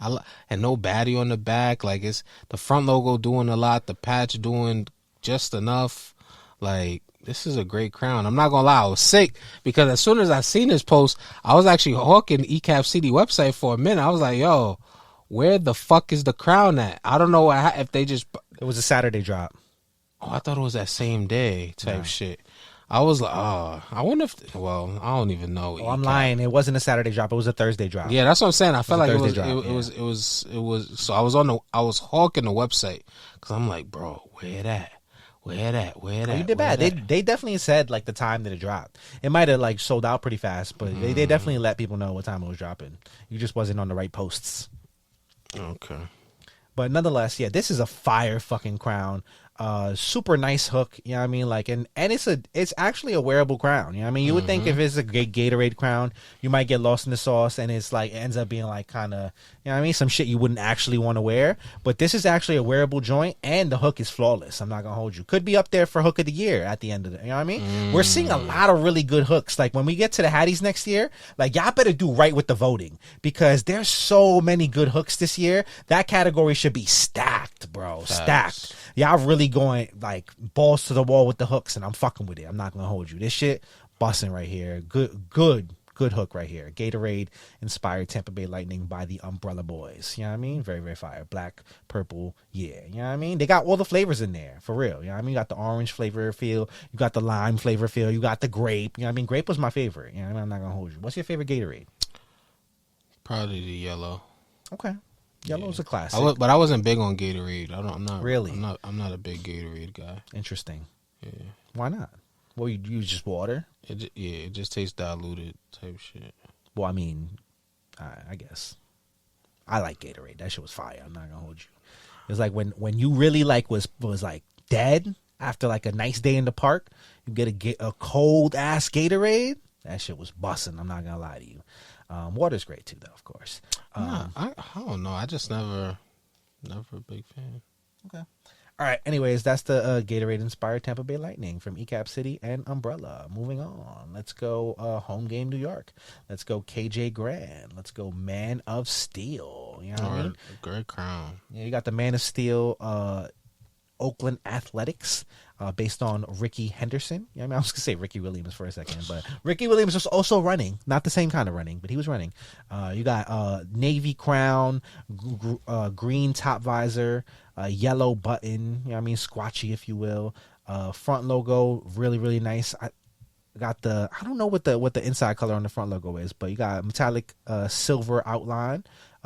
and no baddie on the back. Like it's the front logo doing a lot, the patch doing just enough. Like this is a great crown. I'm not gonna lie, I was sick because as soon as I seen this post, I was actually hawking ECAP City website for a minute. I was like, yo, where the fuck is the crown at? I don't know if they just. It was a Saturday drop. Oh, I thought it was that same day type shit. I was like, oh, I wonder if. Well, I don't even know. Oh, I'm lying. It wasn't a Saturday drop. It was a Thursday drop. Yeah, that's what I'm saying. I felt like it was. So I was hawking the website because I'm like, bro, where that? Oh, you did bad. They definitely said like the time that it dropped. It might have like sold out pretty fast, but they definitely let people know what time it was dropping. You just wasn't on the right posts. Okay. But nonetheless, yeah, this is a fire fucking crown. Super nice hook, you know what I mean? Like, and it's actually a wearable crown, you know what I mean? You would think if it's a Gatorade crown, you might get lost in the sauce, and it's like, it ends up being like kind of, you know what I mean? Some shit you wouldn't actually want to wear, but this is actually a wearable joint, and the hook is flawless. I'm not gonna hold you. Could be up there for hook of the year at the end of it, you know what I mean? We're seeing a lot of really good hooks. Like, when we get to the Hatties next year, like, y'all better do right with the voting, because there's so many good hooks this year. That category should be stacked, bro. Stacked. Y'all really going like balls to the wall with the hooks, and I'm fucking with it. I'm not gonna hold you. This shit busting right here. Good hook right here. Gatorade inspired Tampa Bay Lightning by the Umbrella Boys. You know what I mean? Very, very fire. Black, purple, yeah. You know what I mean? They got all the flavors in there, for real. You know what I mean? You got the orange flavor feel. You got the lime flavor feel. You got the grape. You know what I mean? Grape was my favorite. You know what I mean? I'm not gonna hold you. What's your favorite Gatorade? Probably the yellow. Okay. Yellow's a classic. But I wasn't big on Gatorade. I'm not really. I'm not a big Gatorade guy. Interesting. Yeah. Why not? Well, you use just water. It just tastes diluted type shit. Well, I mean, I guess I like Gatorade. That shit was fire. I'm not gonna hold you. It was like when you really like was like dead after like a nice day in the park. You get a cold ass Gatorade. That shit was busting. I'm not gonna lie to you. Water's great too, though, of course. I don't know. I just never a big fan. Okay. All right. Anyways, that's the Gatorade inspired Tampa Bay Lightning from ECAP City and Umbrella. Moving on. Let's go home game New York. Let's go KJ Grand. Let's go Man of Steel. You know what I mean? Great crown. Yeah, you got the Man of Steel Oakland Athletics, based on Ricky Henderson. You know what I mean? I was going to say Ricky Williams for a second, but Ricky Williams was also running. Not the same kind of running, but he was running. You got navy crown, green top visor, yellow button, you know what I mean? Squatchy, if you will. Front logo, really, really nice. I don't know what the inside color on the front logo is, but you got metallic silver outline.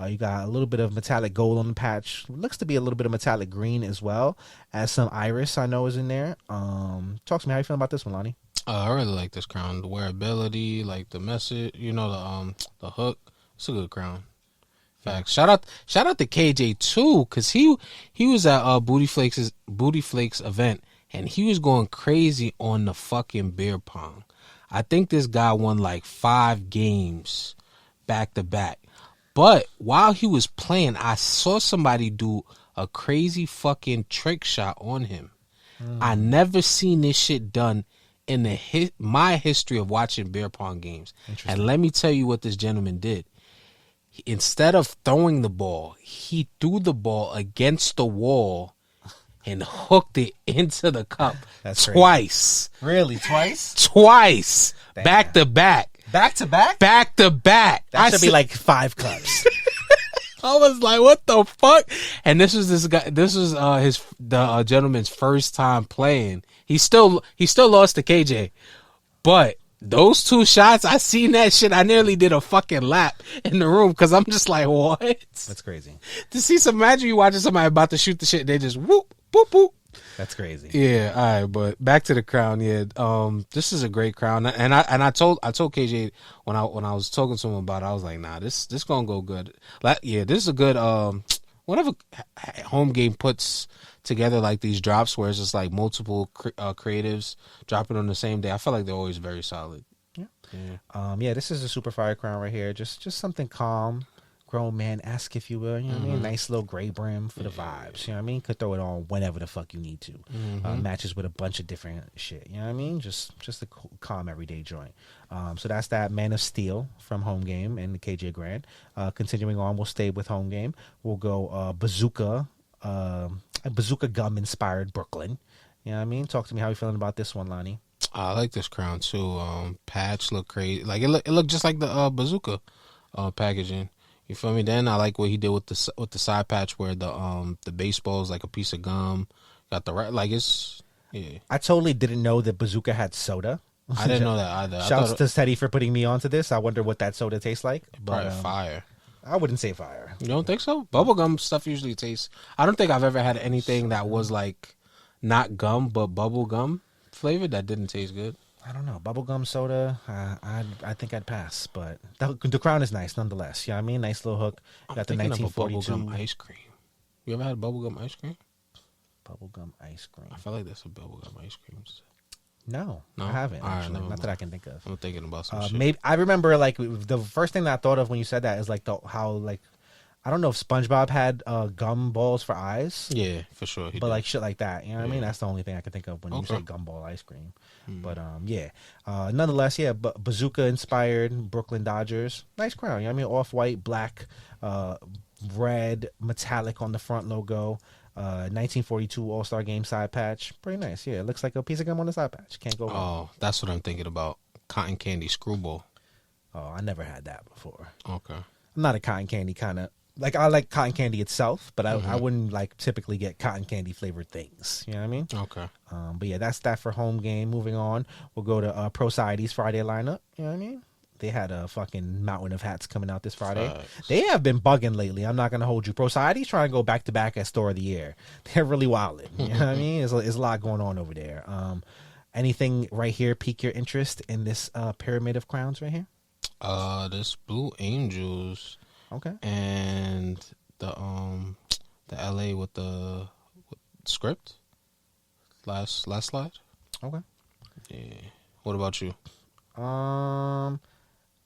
You got a little bit of metallic gold on the patch. Looks to be a little bit of metallic green as well, as some iris I know is in there. Talk to me. How you feeling about this one, Lani? I really like this crown. The wearability, like the message, the hook. It's a good crown. Facts. Shout out to KJ too, cause he was at Booty Flakes event, and he was going crazy on the fucking beer pong. I think this guy won like 5 games back to back. But while he was playing, I saw somebody do a crazy fucking trick shot on him. I never seen this shit done in my history of watching beer pong games. And let me tell you what this gentleman did. Instead of throwing the ball, he threw the ball against the wall and hooked it into the cup. That's twice. Crazy. Really? Twice? Twice. Damn. Back to back. Back to back? Back to back. That should be like 5 cups. I was like, what the fuck? And this was the gentleman's first time playing. He still lost to KJ. But those 2 shots, I seen that shit. I nearly did a fucking lap in the room because I'm just like, what? That's crazy. Imagine you watching somebody about to shoot the shit, they just whoop, whoop, whoop. That's crazy. Yeah, all right, but back to the crown. Yeah, this is a great crown, and I told KJ when I was talking to him about it, I was like, nah, this gonna go good. Yeah, this is a good whenever home game puts together like these drops where it's just like multiple creatives dropping on the same day. I feel like they're always very solid. Yeah. This is a super fire crown right here. Just something calm. Grown man-esque, if you will, you know what I mean? Nice little gray brim for the vibes, you know what I mean? Could throw it on whenever the fuck you need to. Matches with a bunch of different shit, you know what I mean? Just a cool, calm everyday joint. So that's that Man of Steel from home game and the KJ Grand. Continuing on, we'll stay with home game. We'll go Bazooka Gum inspired Brooklyn. You know what I mean? Talk to me. How you feeling about this one, Lani? I like this crown too. Patch look crazy. Like it looked just like the bazooka packaging. You feel me? Then I like what he did with the side patch where the baseball is like a piece of gum. Got the right, like it's yeah. I totally didn't know that bazooka had soda. I didn't know that either. Shouts to Teddy for putting me onto this. I wonder what that soda tastes like. Probably fire. I wouldn't say fire. You don't think so? Bubblegum stuff usually tastes. I don't think I've ever had anything that was like not gum but bubblegum flavored that didn't taste good. I don't know. Bubblegum soda, I think I'd pass. But the crown is nice nonetheless. Yeah, I mean, nice little hook. Got the 1942 bubblegum ice cream. You ever had bubblegum ice cream? Bubblegum ice cream. I feel like that's a bubblegum ice cream. No, I haven't. Actually. Not that I can think of. I'm thinking about some shit. Maybe I remember like the first thing that I thought of when you said that is like how like I don't know if SpongeBob had gum balls for eyes. Yeah, for sure. But like shit like that, you know what I mean? That's the only thing I can think of when you say gumball ice cream. But yeah, nonetheless, yeah. But bazooka inspired Brooklyn Dodgers, nice crown. You know what I mean? Off white, black, red, metallic on the front logo. 1942 All-Star Game side patch, pretty nice. Yeah, it looks like a piece of gum on the side patch. Can't go wrong. Oh, that's what I'm thinking about. Cotton candy screwball. Oh, I never had that before. Okay, I'm not a cotton candy kind of. Like, I like cotton candy itself, but I wouldn't, like, typically get cotton candy flavored things. You know what I mean? Okay. But, yeah, that's that for home game. Moving on, we'll go to Pro Society's Friday lineup. You know what I mean? They had a fucking mountain of hats coming out this Friday. Facts. They have been bugging lately. I'm not going to hold you. Pro Society's trying to go back-to-back as Store of the Year. They're really wilding. You know what I mean? There's a lot going on over there. Anything right here pique your interest in this pyramid of crowns right here? This Blue Angels... Okay. And the LA with the script. Last slide. Okay. Yeah. What about you?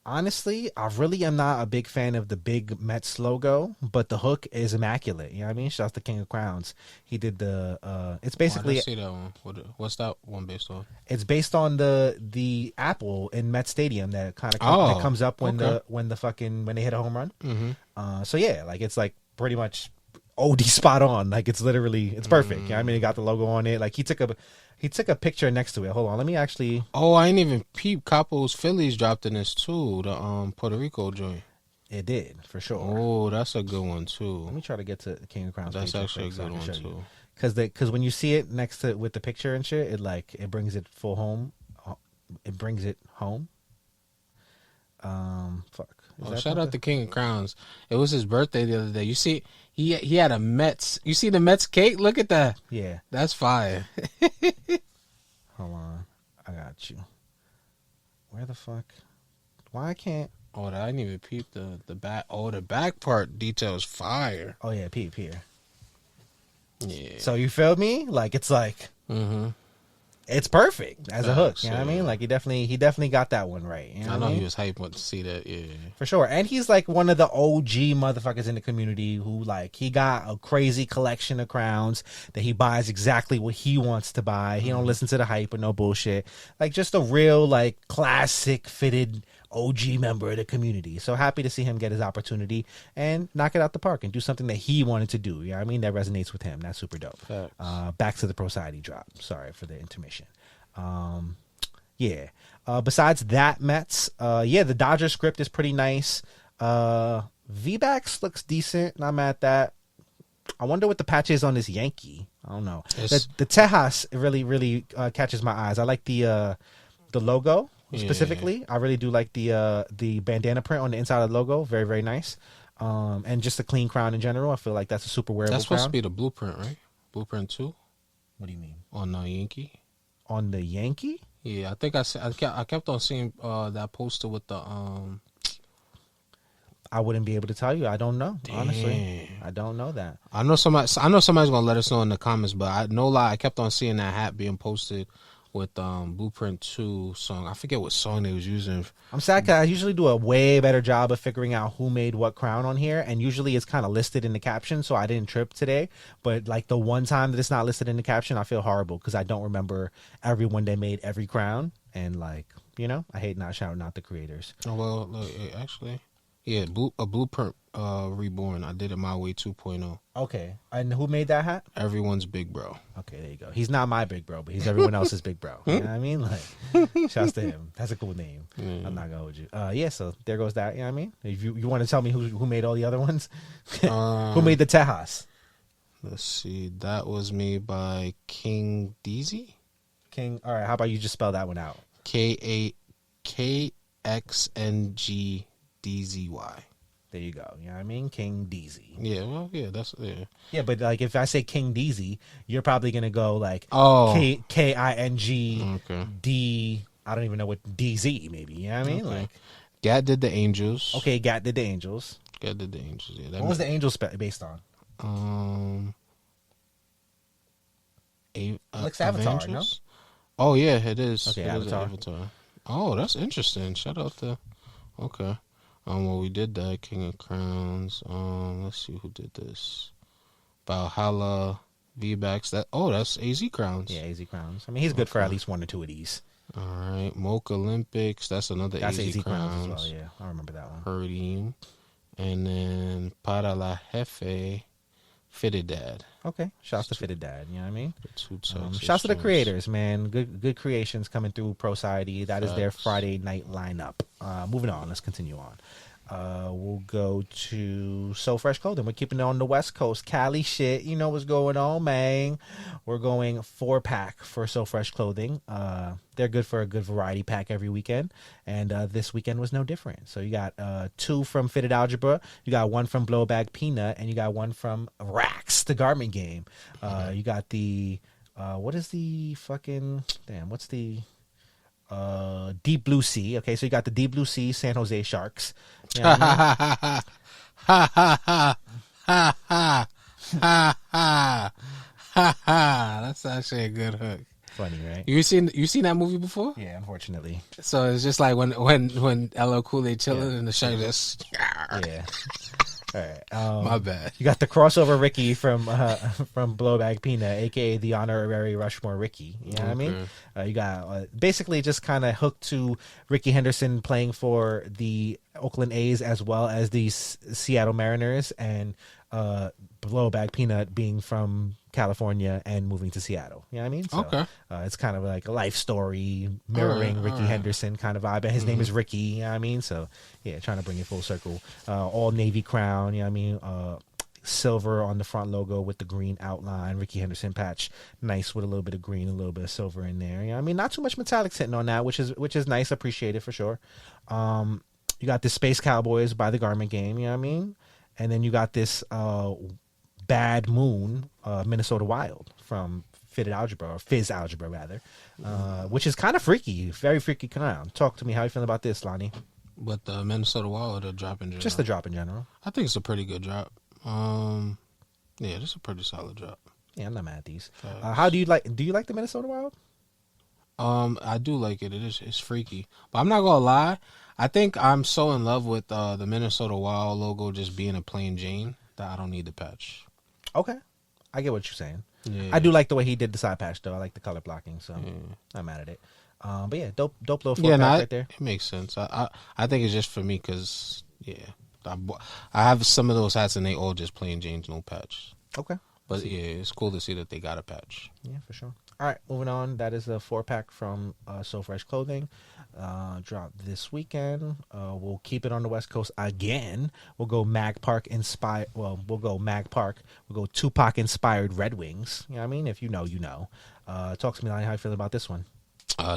Honestly, I really am not a big fan of the big Mets logo, but the hook is immaculate. You know what I mean? Shouts to King of Crowns. He did the it's basically I didn't see that one. What's that one based on? It's based on the apple in Met Stadium that kind of that comes up when when they hit a home run. Mm-hmm. So yeah, like it's like pretty much OD spot on. Like it's literally it's perfect. You know what I mean? It got the logo on it. Like he took a picture next to it. Hold on, let me actually. Oh, I ain't even peep. Capo's Phillies dropped in this too. The Puerto Rico joint. It did for sure. Oh, that's a good one too. Let me try to get to King of Crowns. That's actually a good one too. Because when you see it next to with the picture and shit, it brings it full home. It brings it home. Fuck. Shout out to King of Crowns. It was his birthday the other day. You see, he had a Mets. You see the Mets cake? Look at that. Yeah, that's fire. Hold on, I got you. Where the fuck? Why I can't? Oh, I didn't even peep the back. Oh, the back part detail is fire. Oh yeah, peep here. Yeah. So you feel me? Like it's like. Mm-hmm. It's perfect as a hook. You know what I mean? Like he definitely got that one right. You know I know he was hyped to see that. Yeah, for sure. And he's like one of the OG motherfuckers in the community who like he got a crazy collection of crowns that he buys exactly what he wants to buy. He don't listen to the hype or no bullshit. Like just a real like classic fitted OG member of the community. So happy to see him get his opportunity and knock it out the park and do something that he wanted to do. You know what I mean? That resonates with him. That's super dope. Back to the Pro Society drop. Sorry for the intermission. Yeah. Besides that, Mets, the Dodger script is pretty nice. V-Backs looks decent. Not mad at that. I wonder what the patch is on this Yankee. I don't know. The Tejas really catches my eyes. I like the logo. Specifically, I really do like the bandana print on the inside of the logo. Very, very nice. And just a clean crown in general. I feel like that's a super wearable crown. That's supposed to be the blueprint, right? Blueprint 2? What do you mean? On the Yankee? On the Yankee? Yeah, I think I kept on seeing that poster with the I wouldn't be able to tell you. I don't know. Damn. Honestly, I don't know that. I know somebody's gonna let us know in the comments, but no lie, I kept on seeing that hat being posted with Blueprint 2 song. I forget what song they was using. I'm sad because I usually do a way better job of figuring out who made what crown on here, and usually it's kind of listed in the caption, so I didn't trip today. But like the one time that it's not listed in the caption, I feel horrible because I don't remember everyone that made every crown, and like, you know, I hate not shouting out the creators. Oh, well, look, actually, Yeah, a Blueprint Reborn. I did it my way 2.0. Okay. And who made that hat? Everyone's big bro. Okay, there you go. He's not my big bro, but he's everyone else's big bro. You know what I mean? Like, shouts to him. That's a cool name. I'm not gonna hold you. Yeah. So there goes that. You know what I mean? If you want to tell me who made all the other ones, who made the Tejas? Let's see. That was made by King Deezy. King. All right. How about you just spell that one out? KAKXNGDZY. There you go. You know what I mean? King Deezy. Yeah, well, yeah, that's Yeah, but like if I say King Deezy, you're probably gonna go like KING okay. D. I don't even know what DZ maybe. You know what I mean? Okay. Like Gat did the Angels. Okay, Gat did the Angels. Gat did the Angels. Yeah. What was the Angels based on? Looks Avatar, Avengers? no? Oh yeah, it is. Okay, it Avatar. Is Avatar. Oh, that's interesting. Shout out to. Okay. Well, we did that. King of Crowns. Let's see who did this. Valhalla, V-Backs. That's AZ Crowns. Yeah, AZ Crowns. I mean, he's good for at least one or two of these. All right, Mocha Olympics. That's another That's AZ Crowns as well. Yeah, I remember that one. Hurting. And then Para la Jefe, Fitted Dad. Okay, shouts to Fitted Dad. You know what I mean? Shouts to the creators, man. Good creations coming through Pro Society. That is their Friday night lineup. Moving on. Let's continue on. We'll go to So Fresh Clothing. We're keeping it on the West Coast. Cali shit. You know what's going on, man. We're going 4-pack for So Fresh Clothing. They're good for a good variety pack every weekend. And this weekend was no different. So you got 2 from Fitted Algebra. You got 1 from Blowbag Peanut. And you got 1 from Rax, the garment game. You got the, what is the fucking, what's the... Deep Blue Sea. Okay, so you got the Deep Blue Sea San Jose Sharks. You know what I mean? That's actually a good hook. Funny, right? You seen that movie before? Yeah, unfortunately. So it's just like when LL Cool J chilling in the shirt just yeah. All right. My bad. You got the crossover Ricky from Blowbag Peanut, aka the honorary Rushmore Ricky. You know what I mean? You got basically just kind of hooked to Ricky Henderson playing for the Oakland A's as well as the Seattle Mariners, and Blowbag Peanut being from California and moving to Seattle. You know what I mean? So, okay. It's kind of like a life story mirroring Ricky Henderson kind of vibe. And his name is Ricky. You know what I mean? So, yeah, trying to bring it full circle. All navy crown. You know what I mean? Silver on the front logo with the green outline. Ricky Henderson patch. Nice with a little bit of green, a little bit of silver in there. You know what I mean? Not too much metallics hitting on that, which is nice. Appreciated for sure. You got the Space Cowboys by the Garment Game. You know what I mean? And then you got this Bad Moon, Minnesota Wild from Fitted Algebra, or Fizz Algebra rather, which is kind of freaky, very freaky clown. Talk to me, how you feeling about this, Lani? But the Minnesota Wild or the drop in general? Just the drop in general. I think it's a pretty good drop. Yeah, it's a pretty solid drop. Yeah, I'm not mad at these. How do you like the Minnesota Wild? I do like it. It's freaky, but I'm not gonna lie. I think I'm so in love with the Minnesota Wild logo just being a plain Jane that I don't need the patch. Okay, I get what you're saying. Yeah. I do like the way he did the side patch though. I like the color blocking, so I'm mad at it. But yeah, dope little 4-pack right there. It makes sense. I think it's just for me because I have some of those hats and they all just plain Jane's, no patch. Okay, but yeah, it's cool to see that they got a patch. Yeah, for sure. All right, moving on. That is a 4-pack from So Fresh Clothing. Dropped this weekend. We'll keep it on the West Coast again. We'll go Mag Park inspired. Well, we'll go Mag Park. We'll go Tupac inspired Red Wings. You know what I mean? If you know, you know. Talk to me, Lani, how you feel about this one?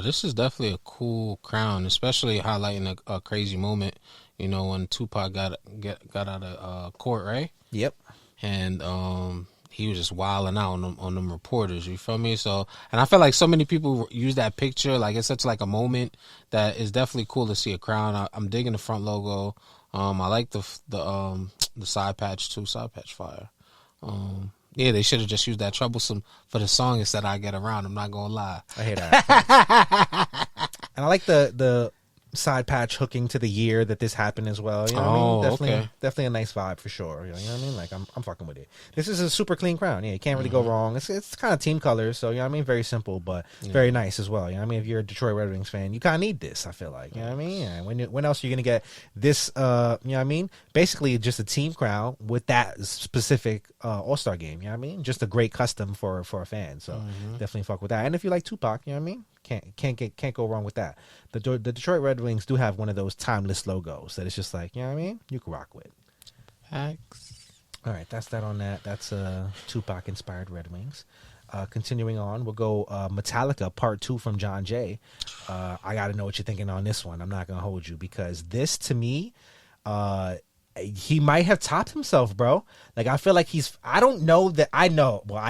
This is definitely a cool crown, especially highlighting a crazy moment. You know, when Tupac got out of court, right? Yep. And he was just wilding out on them reporters. You feel me? So, and I feel like so many people use that picture. Like it's such like a moment that is definitely cool to see a crown. I'm digging the front logo. I like the side patch too. Side patch fire. Yeah, they should have just used that troublesome for the song instead of I Get Around. I'm not gonna lie. I hear that. And I like the side patch hooking to the year that this happened as well. You know what I mean? Definitely a nice vibe for sure. You know what I mean? Like I'm fucking with it. This is a super clean crown. Yeah, you can't really go wrong. It's kind of team colors, so you know what I mean? Very simple, but very nice as well. You know what I mean? If you're a Detroit Red Wings fan, you kind of need this, I feel like. You know what I mean? And when else are you going to get this, you know what I mean? Basically just a team crown with that specific All-Star game, you know what I mean? Just a great custom for a fan. So definitely fuck with that. And if you like Tupac, you know what I mean? Can't go wrong with that. The Detroit Red Wings do have one of those timeless logos that it's just like, you know what I mean? You can rock with. Facts. All right, that's that on that. That's Tupac inspired Red Wings. Continuing on, we'll go Metallica Part 2 from John Jay. I got to know what you're thinking on this one. I'm not gonna hold you because this to me, he might have topped himself, bro. Like I feel like I don't know that I know. Well,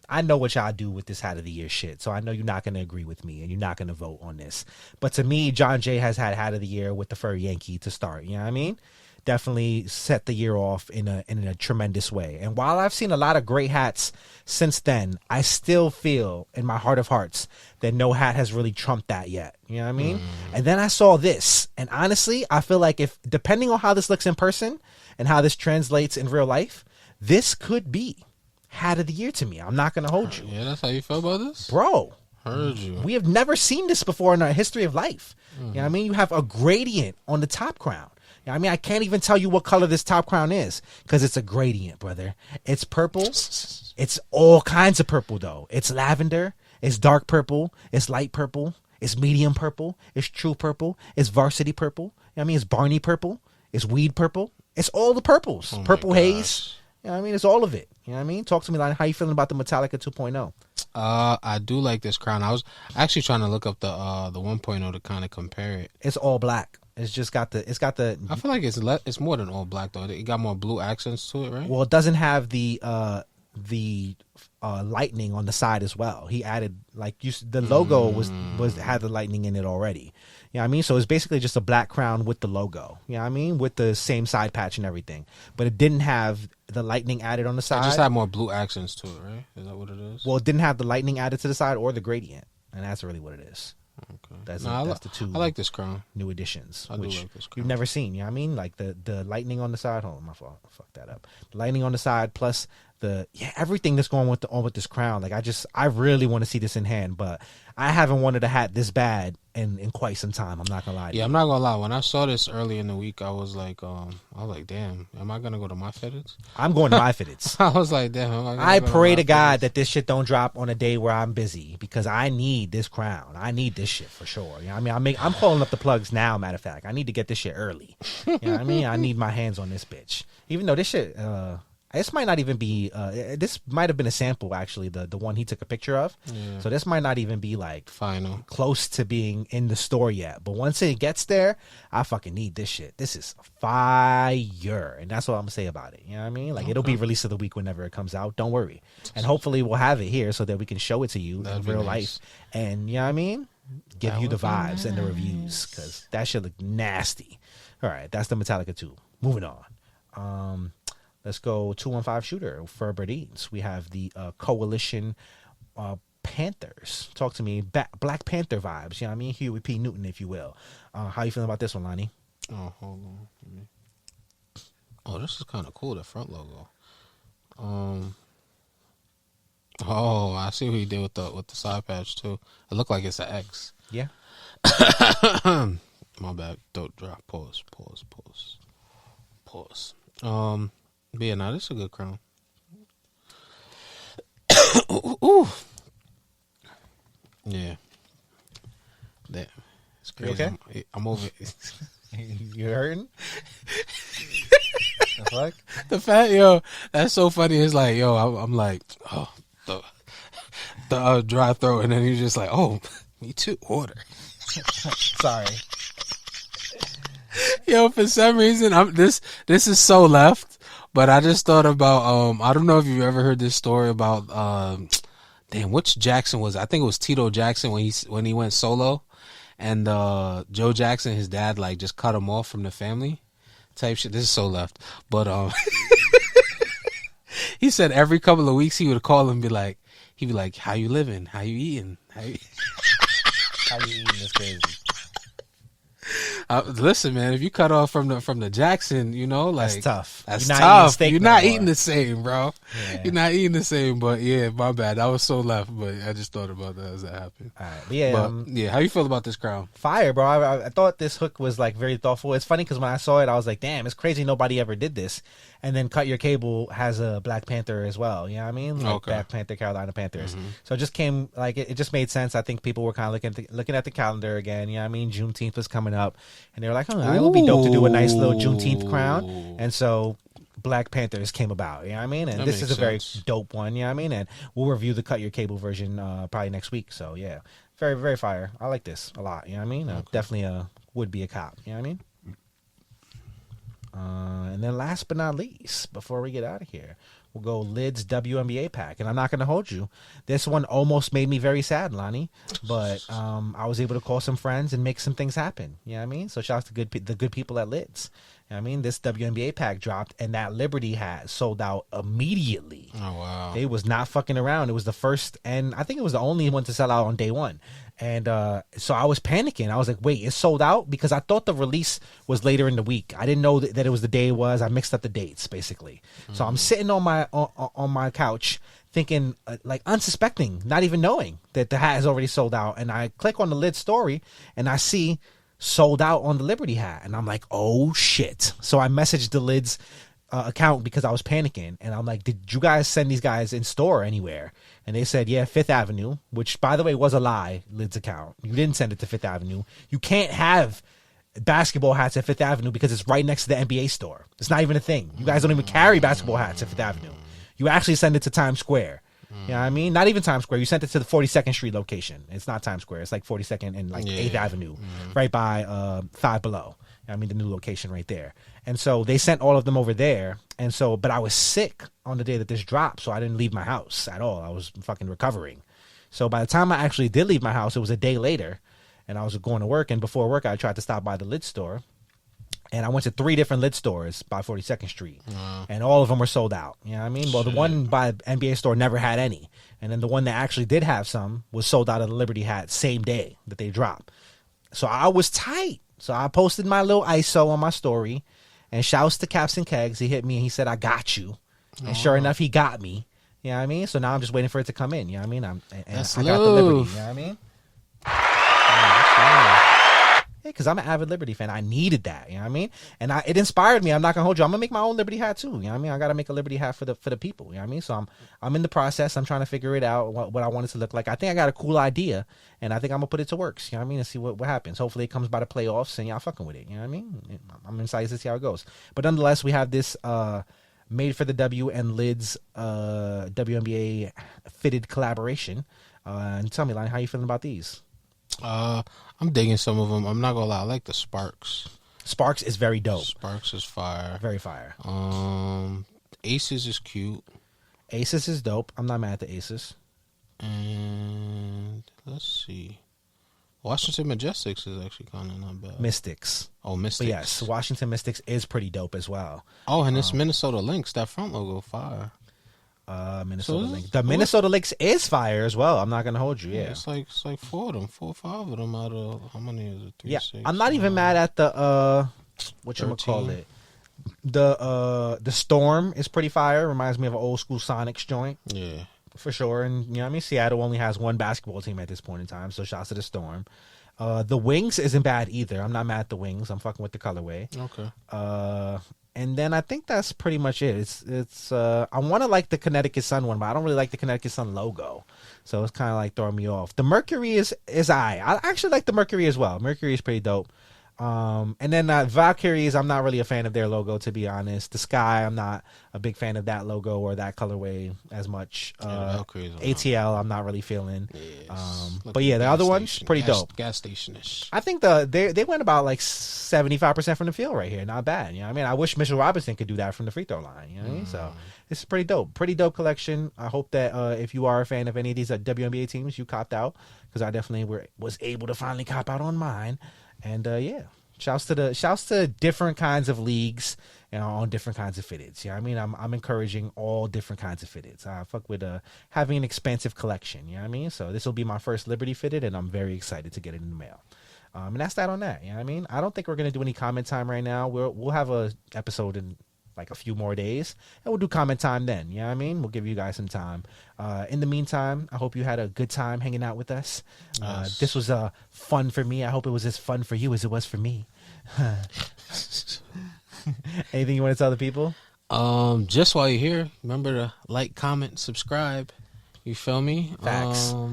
I know what y'all do with this hat of the year shit. So I know you're not going to agree with me and you're not going to vote on this. But to me, John Jay has had hat of the year with the fur Yankee to start. You know what I mean? Definitely set the year off in a tremendous way. And while I've seen a lot of great hats since then, I still feel in my heart of hearts that no hat has really trumped that yet. You know what I mean? And then I saw this. And honestly, I feel like depending on how this looks in person and how this translates in real life, this could be hat of the year to me. I'm not going to hold you. Yeah, that's how you feel about this? Bro. Heard you. We have never seen this before in our history of life. You know what I mean? You have a gradient on the top crown. You know what I mean? I can't even tell you what color this top crown is because it's a gradient, brother. It's purple. It's all kinds of purple, though. It's lavender. It's dark purple. It's light purple. It's medium purple. It's true purple. It's varsity purple. You know what I mean? It's Barney purple. It's weed purple. It's all the purples. Purple haze. You know what I mean? It's all of it. You know what I mean? Talk to me, Lani. How you feeling about the Metallica 2.0? I do like this crown. I was actually trying to look up the 1.0 to kind of compare it. It's all black. It's just got the. I feel like it's more than all black though. It got more blue accents to it, right? Well, it doesn't have the lightning on the side as well. He added the logo had the lightning in it already. You know what I mean? So it's basically just a black crown with the logo. You know what I mean? With the same side patch and everything. But it didn't have the lightning added on the side. It just had more blue accents to it, right? Is that what it is? Well, it didn't have the lightning added to the side or the gradient. And that's really what it is. Okay. That's the two. I like this crown. New additions. I do like this crown. You've never seen. You know what I mean? Like the lightning on the side. Hold on, my fault. Fuck that up. The lightning on the side plus everything that's going with this crown. Like I really want to see this in hand, but I haven't wanted a hat this bad in quite some time. I'm not gonna lie to you. I'm not gonna lie. When I saw this early in the week, I was like, damn, am I gonna go to my fitteds? I'm going to my fitteds. I was like, damn. I pray to God that this shit don't drop on a day where I'm busy because I need this crown. I need this shit for sure. You know what I mean? I'm pulling up the plugs now. Matter of fact, I need to get this shit early. You know what I mean? I need my hands on this bitch. Even though this shit. This might not even be. This might have been a sample, actually, the one he took a picture of. Yeah. So this might not even be like final, close to being in the store yet. But once it gets there, I fucking need this shit. This is fire, and that's what I'm gonna say about it. You know what I mean? Like it'll be release of the week whenever it comes out. Don't worry, and hopefully we'll have it here so that we can show it to you in real life. And you know what I mean? Give you the vibes and the reviews because that shit look nasty. All right, that's the Metallica 2. Moving on. Let's go 215 shooter for Berdines. We have the Coalition Panthers. Talk to me. Black Panther vibes. You know what I mean? Huey P. Newton, if you will. How you feeling about this one, Lani? Oh, hold on. Oh, this is kind of cool, the front logo. Oh, I see what he did with the side patch, too. It looked like it's an X. Yeah. My bad. Don't drop. Pause. But yeah, this is a good crown. Ooh. Yeah. That. It's crazy. Okay? I'm over it. You hurting? The fuck? The fact, yo, that's so funny. It's like, yo, I'm like, oh, the dry throat, and then he's just like, oh, me too, order. Sorry. Yo, for some reason, this is so left. But I just thought about I don't know if you've ever heard this story about which Jackson was it? I think it was Tito Jackson when he went solo, and Joe Jackson, his dad, like just cut him off from the family type shit. This is so left, but he said every couple of weeks he would call him and he'd be like, how you living? How you eating? How you eating is crazy. Listen, man, if you cut off from the Jackson, you know, like That's tough. That's You're not tough. eating steak You're no not more. eating the same, bro. Yeah. You're not eating the same. But yeah, my bad. I was so left, but I just thought about that as that happened. All right, but yeah, But, yeah, how you feel about this crown? fire, bro. I thought this hook was like very thoughtful. It's funny because when I saw it, I was like, damn, it's crazy nobody ever did this. And then Cut Your Cable has a Black Panther as well. You know what I mean? Like Okay. Black Panther, Carolina Panthers. So it just came like it just made sense. I think people were kind of looking at the calendar again. You know what I mean? Juneteenth was coming up, and they were like, oh, it would be dope to do a nice little Juneteenth crown. And so Black Panthers came about. You know what I mean? And That this is a makes very sense. dope one. You know what I mean? And we'll review the Cut Your Cable version probably next week. So yeah, very, very fire. I like this a lot. You know what I mean? Definitely would be a cop. You know what I mean? And then last but not least, before we get out of here, we'll go Lid's WNBA pack. And I'm not going to hold you. This one almost made me very sad, Lani. But I was able to call some friends and make some things happen. You know what I mean? So shout out to the good people at Lid's. You know what I mean? This WNBA pack dropped, and that Liberty hat sold out immediately. Oh, wow. They was not fucking around. It was the first, and I think it was the only one to sell out on day one. And so I was panicking. I was like, wait, it's sold out? Because I thought the release was later in the week. I didn't know that it was the day it was. I mixed up the dates, basically. So I'm sitting on my couch thinking, like unsuspecting, not even knowing that the hat is already sold out. And I click on the Lid story, and I see sold out on the Liberty hat. And I'm like, oh, shit. So I messaged the Lid's account because I was panicking, and I'm like, did you guys send these guys in store anywhere? And they said, yeah, Fifth Avenue, which by the way was a lie. Lid's account, you didn't send it to Fifth Avenue. You can't have basketball hats at Fifth Avenue because it's right next to the NBA store. It's not even a thing. You guys don't even carry basketball hats at Fifth Avenue. You actually send it to Times Square. You know what I mean? Not even Times Square. You sent it to the 42nd Street location. It's not Times Square. It's like 42nd and like 8th Avenue, right by Five Below. I mean, the new location right there. And so they sent all of them over there. And so, but I was sick on the day that this dropped, so I didn't leave my house at all. I was fucking recovering. So by the time I actually did leave my house, it was a day later, and I was going to work. And before work, I tried to stop by the Lid store. And I went to 3 different Lid stores by 42nd Street. And all of them were sold out. You know what I mean? Well, the one by NBA store never had any. And then the one that actually did have some was sold out of the Liberty hat same day that they dropped. So I was tight. So I posted my little ISO on my story. And shouts to Caps and Kegs. He hit me and he said, I got you. And sure enough, he got me. You know what I mean? So now I'm just waiting for it to come in. You know what I mean? I got the Liberty. You know what I mean? Yeah, because I'm an avid Liberty fan. I needed that. You know what I mean? And it inspired me. I'm not gonna hold you. I'm gonna make my own Liberty hat too. You know what I mean? I gotta make a Liberty hat for the people. You know what I mean? So I'm in the process. I'm trying to figure it out what I want it to look like. I think I got a cool idea, and I think I'm gonna put it to works. You know what I mean? And see what happens. Hopefully it comes by the playoffs, and y'all fucking with it. You know what I mean? I'm excited to see how it goes. But nonetheless, we have this made for the W and Lid's WNBA fitted collaboration. And tell me, Lani, how you feeling about these? I'm digging some of them. I'm not gonna lie, I like the Sparks. Sparks is very dope. Sparks is fire. Very fire. Aces is cute. Aces is dope. I'm not mad at the Aces. And let's see. Washington Majestics is actually kind of not bad. Mystics. Oh, Mystics. But yes, Washington Mystics is pretty dope as well. Oh, and it's Minnesota Lynx. That front logo fire. Minnesota Lynx. The Minnesota Lynx is fire as well. I'm not gonna hold you. Yeah, it's like 4 of them, 4 or 5 of them out of how many is it? 3, yeah. 6, I'm not even mad at the what you call it. The Storm is pretty fire. Reminds me of an old school Sonics joint. Yeah, for sure. And you know what I mean? Seattle only has one basketball team at this point in time, so shouts to the Storm. The Wings isn't bad either. I'm not mad at the Wings. I'm fucking with the colorway. okay. And then I think that's pretty much it. It's I want to like the Connecticut Sun one, but I don't really like the Connecticut Sun logo, so it's kind of like throwing me off. The Mercury is I actually like the Mercury as well. Mercury is pretty dope. And then Valkyries, I'm not really a fan of their logo, to be honest. The Sky, I'm not a big fan of that logo or that colorway as much. ATL, I'm not really feeling. But yeah, the other one's pretty dope. Gas station-ish. I think they went about like 75% from the field right here. Not bad. You know what I mean? I wish Mitchell Robinson could do that from the free throw line. You know what I mean? So this is pretty dope. Pretty dope collection. I hope that if you are a fan of any of these WNBA teams, you copped out, because I definitely was able to finally cop out on mine. And yeah, shouts to different kinds of leagues and on different kinds of fitteds. You know what I mean? I'm encouraging all different kinds of fitteds. I fuck with having an expansive collection. You know what I mean? So this will be my first Liberty fitted, and I'm very excited to get it in the mail. And that's that on that. You know what I mean? I don't think we're gonna do any comment time right now. We'll have a episode in like a few more days, and we'll do comment time then. You know what I mean? We'll give you guys some time. In the meantime, I hope you had a good time hanging out with us. Yes. This was fun for me. I hope it was as fun for you as it was for me. Anything you want to tell the people? Just while you're here, remember to like, comment, subscribe. You feel me? Facts. Yeah.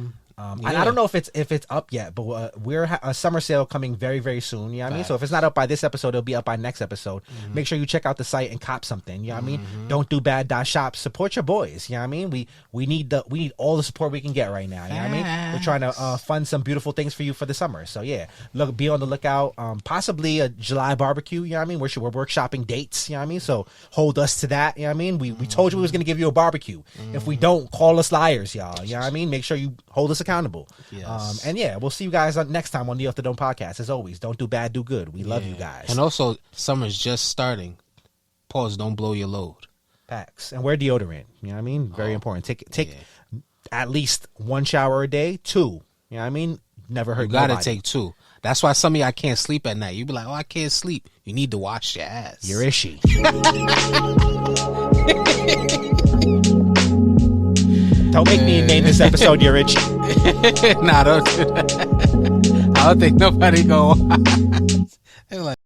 I don't know if it's up yet, but we're a summer sale coming very, very soon. You know what I mean? So if it's not up by this episode, it'll be up by next episode. Make sure you check out the site and cop something. You know what I mean? Don't do bad. Shop. Support your boys. You know what I mean? We need all the support we can get right now. You know what I mean? We're trying to fund some beautiful things for you for the summer. So yeah, be on the lookout. Possibly a July barbecue. You know what I mean? We're workshopping dates. You know what I mean? So hold us to that. You know what I mean? We told you we was gonna give you a barbecue. If we don't, call us liars, y'all. You know what I mean? Make sure you hold us accountable. Yes. And yeah, we'll see you guys next time on the Off the Dome podcast. As always, don't do bad, do good. We love you guys. And also, summer's just starting. Pause. Don't blow your load. Packs and wear deodorant. You know what I mean? Very important. Take at least 1 shower a day. 2. You know what I mean? Never hurt. You gotta take 2. That's why some of y'all can't sleep at night. You be like, oh, I can't sleep. You need to wash your ass. You're ishy. Don't make me name this episode You're Itchy. Nah, don't do that. I don't think nobody go watch. They're like,